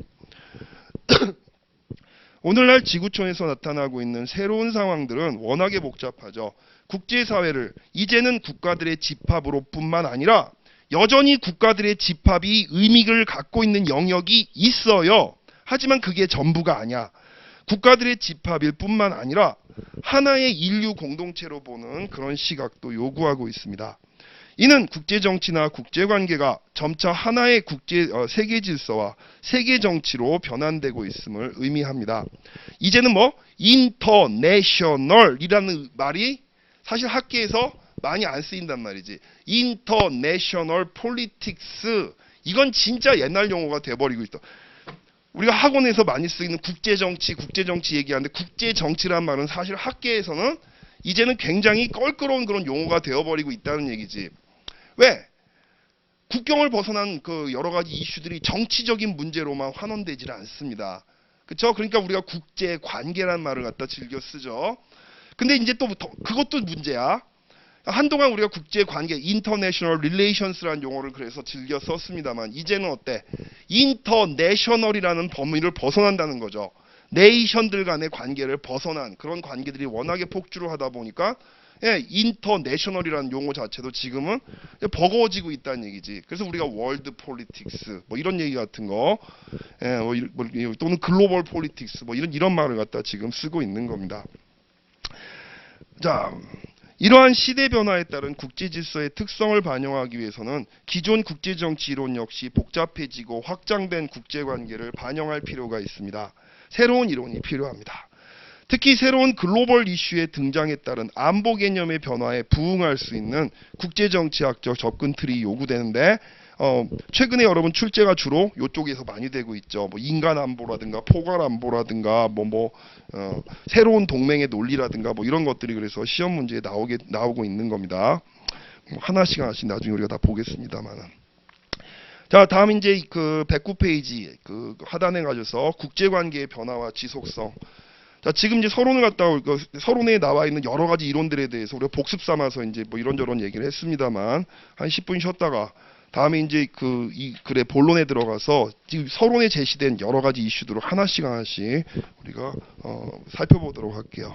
오늘날 지구촌에서 나타나고 있는 새로운 상황들은 워낙에 복잡하죠. 국제사회를 이제는 국가들의 집합으로 뿐만 아니라 여전히 국가들의 집합이 의미를 갖고 있는 영역이 있어요. 하지만 그게 전부가 아니야. 국가들의 집합일 뿐만 아니라 하나의 인류 공동체로 보는 그런 시각도 요구하고 있습니다. 이는 국제정치나 국제관계가 점차 하나의 세계 질서와 세계 정치로 변환되고 있음을 의미합니다. 이제는 인터내셔널이라는 말이 사실 학계에서 많이 안 쓰인단 말이지. 인터내셔널 폴리틱스, 이건 진짜 옛날 용어가 돼버리고 있어. 우리가 학원에서 많이 쓰이는 국제정치 얘기하는데 국제정치란 말은 사실 학계에서는 이제는 굉장히 껄끄러운 그런 용어가 되어버리고 있다는 얘기지. 왜? 국경을 벗어난 그 여러 가지 이슈들이 정치적인 문제로만 환원되질 않습니다. 그쵸? 그러니까 우리가 국제 관계란 말을 갖다 즐겨 쓰죠. 근데 이제 또 그것도 문제야. 한동안 우리가 국제 관계, international relations라는 용어를 그래서 즐겨 썼습니다만 이제는 어때? international이라는 범위를 벗어난다는 거죠. 네이션들 간의 관계를 벗어난 그런 관계들이 워낙에 폭주를 하다 보니까 인터내셔널이라는 용어 자체도 지금은 버거워지고 있다는 얘기지. 그래서 우리가 월드 폴리틱스 이런 얘기 같은 거, 또는 글로벌 폴리틱스 이런 말을 갖다 지금 쓰고 있는 겁니다. 자, 이러한 시대 변화에 따른 국제 질서의 특성을 반영하기 위해서는 기존 국제 정치 이론 역시 복잡해지고 확장된 국제 관계를 반영할 필요가 있습니다. 새로운 이론이 필요합니다. 특히 새로운 글로벌 이슈의 등장에 따른 안보 개념의 변화에 부응할 수 있는 국제정치학적 접근 틀이 요구되는데 최근에 여러분 출제가 주로 이쪽에서 많이 되고 있죠. 인간 안보라든가 포괄 안보라든가 새로운 동맹의 논리라든가 이런 것들이 그래서 시험 문제에 나오고 있는 겁니다. 하나씩 나중에 우리가 다 보겠습니다만은. 자, 다음 이제 그 109페이지 그 하단에 가셔서 국제관계의 변화와 지속성. 자, 지금 이제 서론에 나와 있는 여러 가지 이론들에 대해서 우리가 복습 삼아서 이제 이런저런 얘기를 했습니다만 한 10분 쉬었다가 다음에 이제 이 글의 본론에 들어가서 지금 서론에 제시된 여러 가지 이슈들을 하나씩 우리가 살펴보도록 할게요.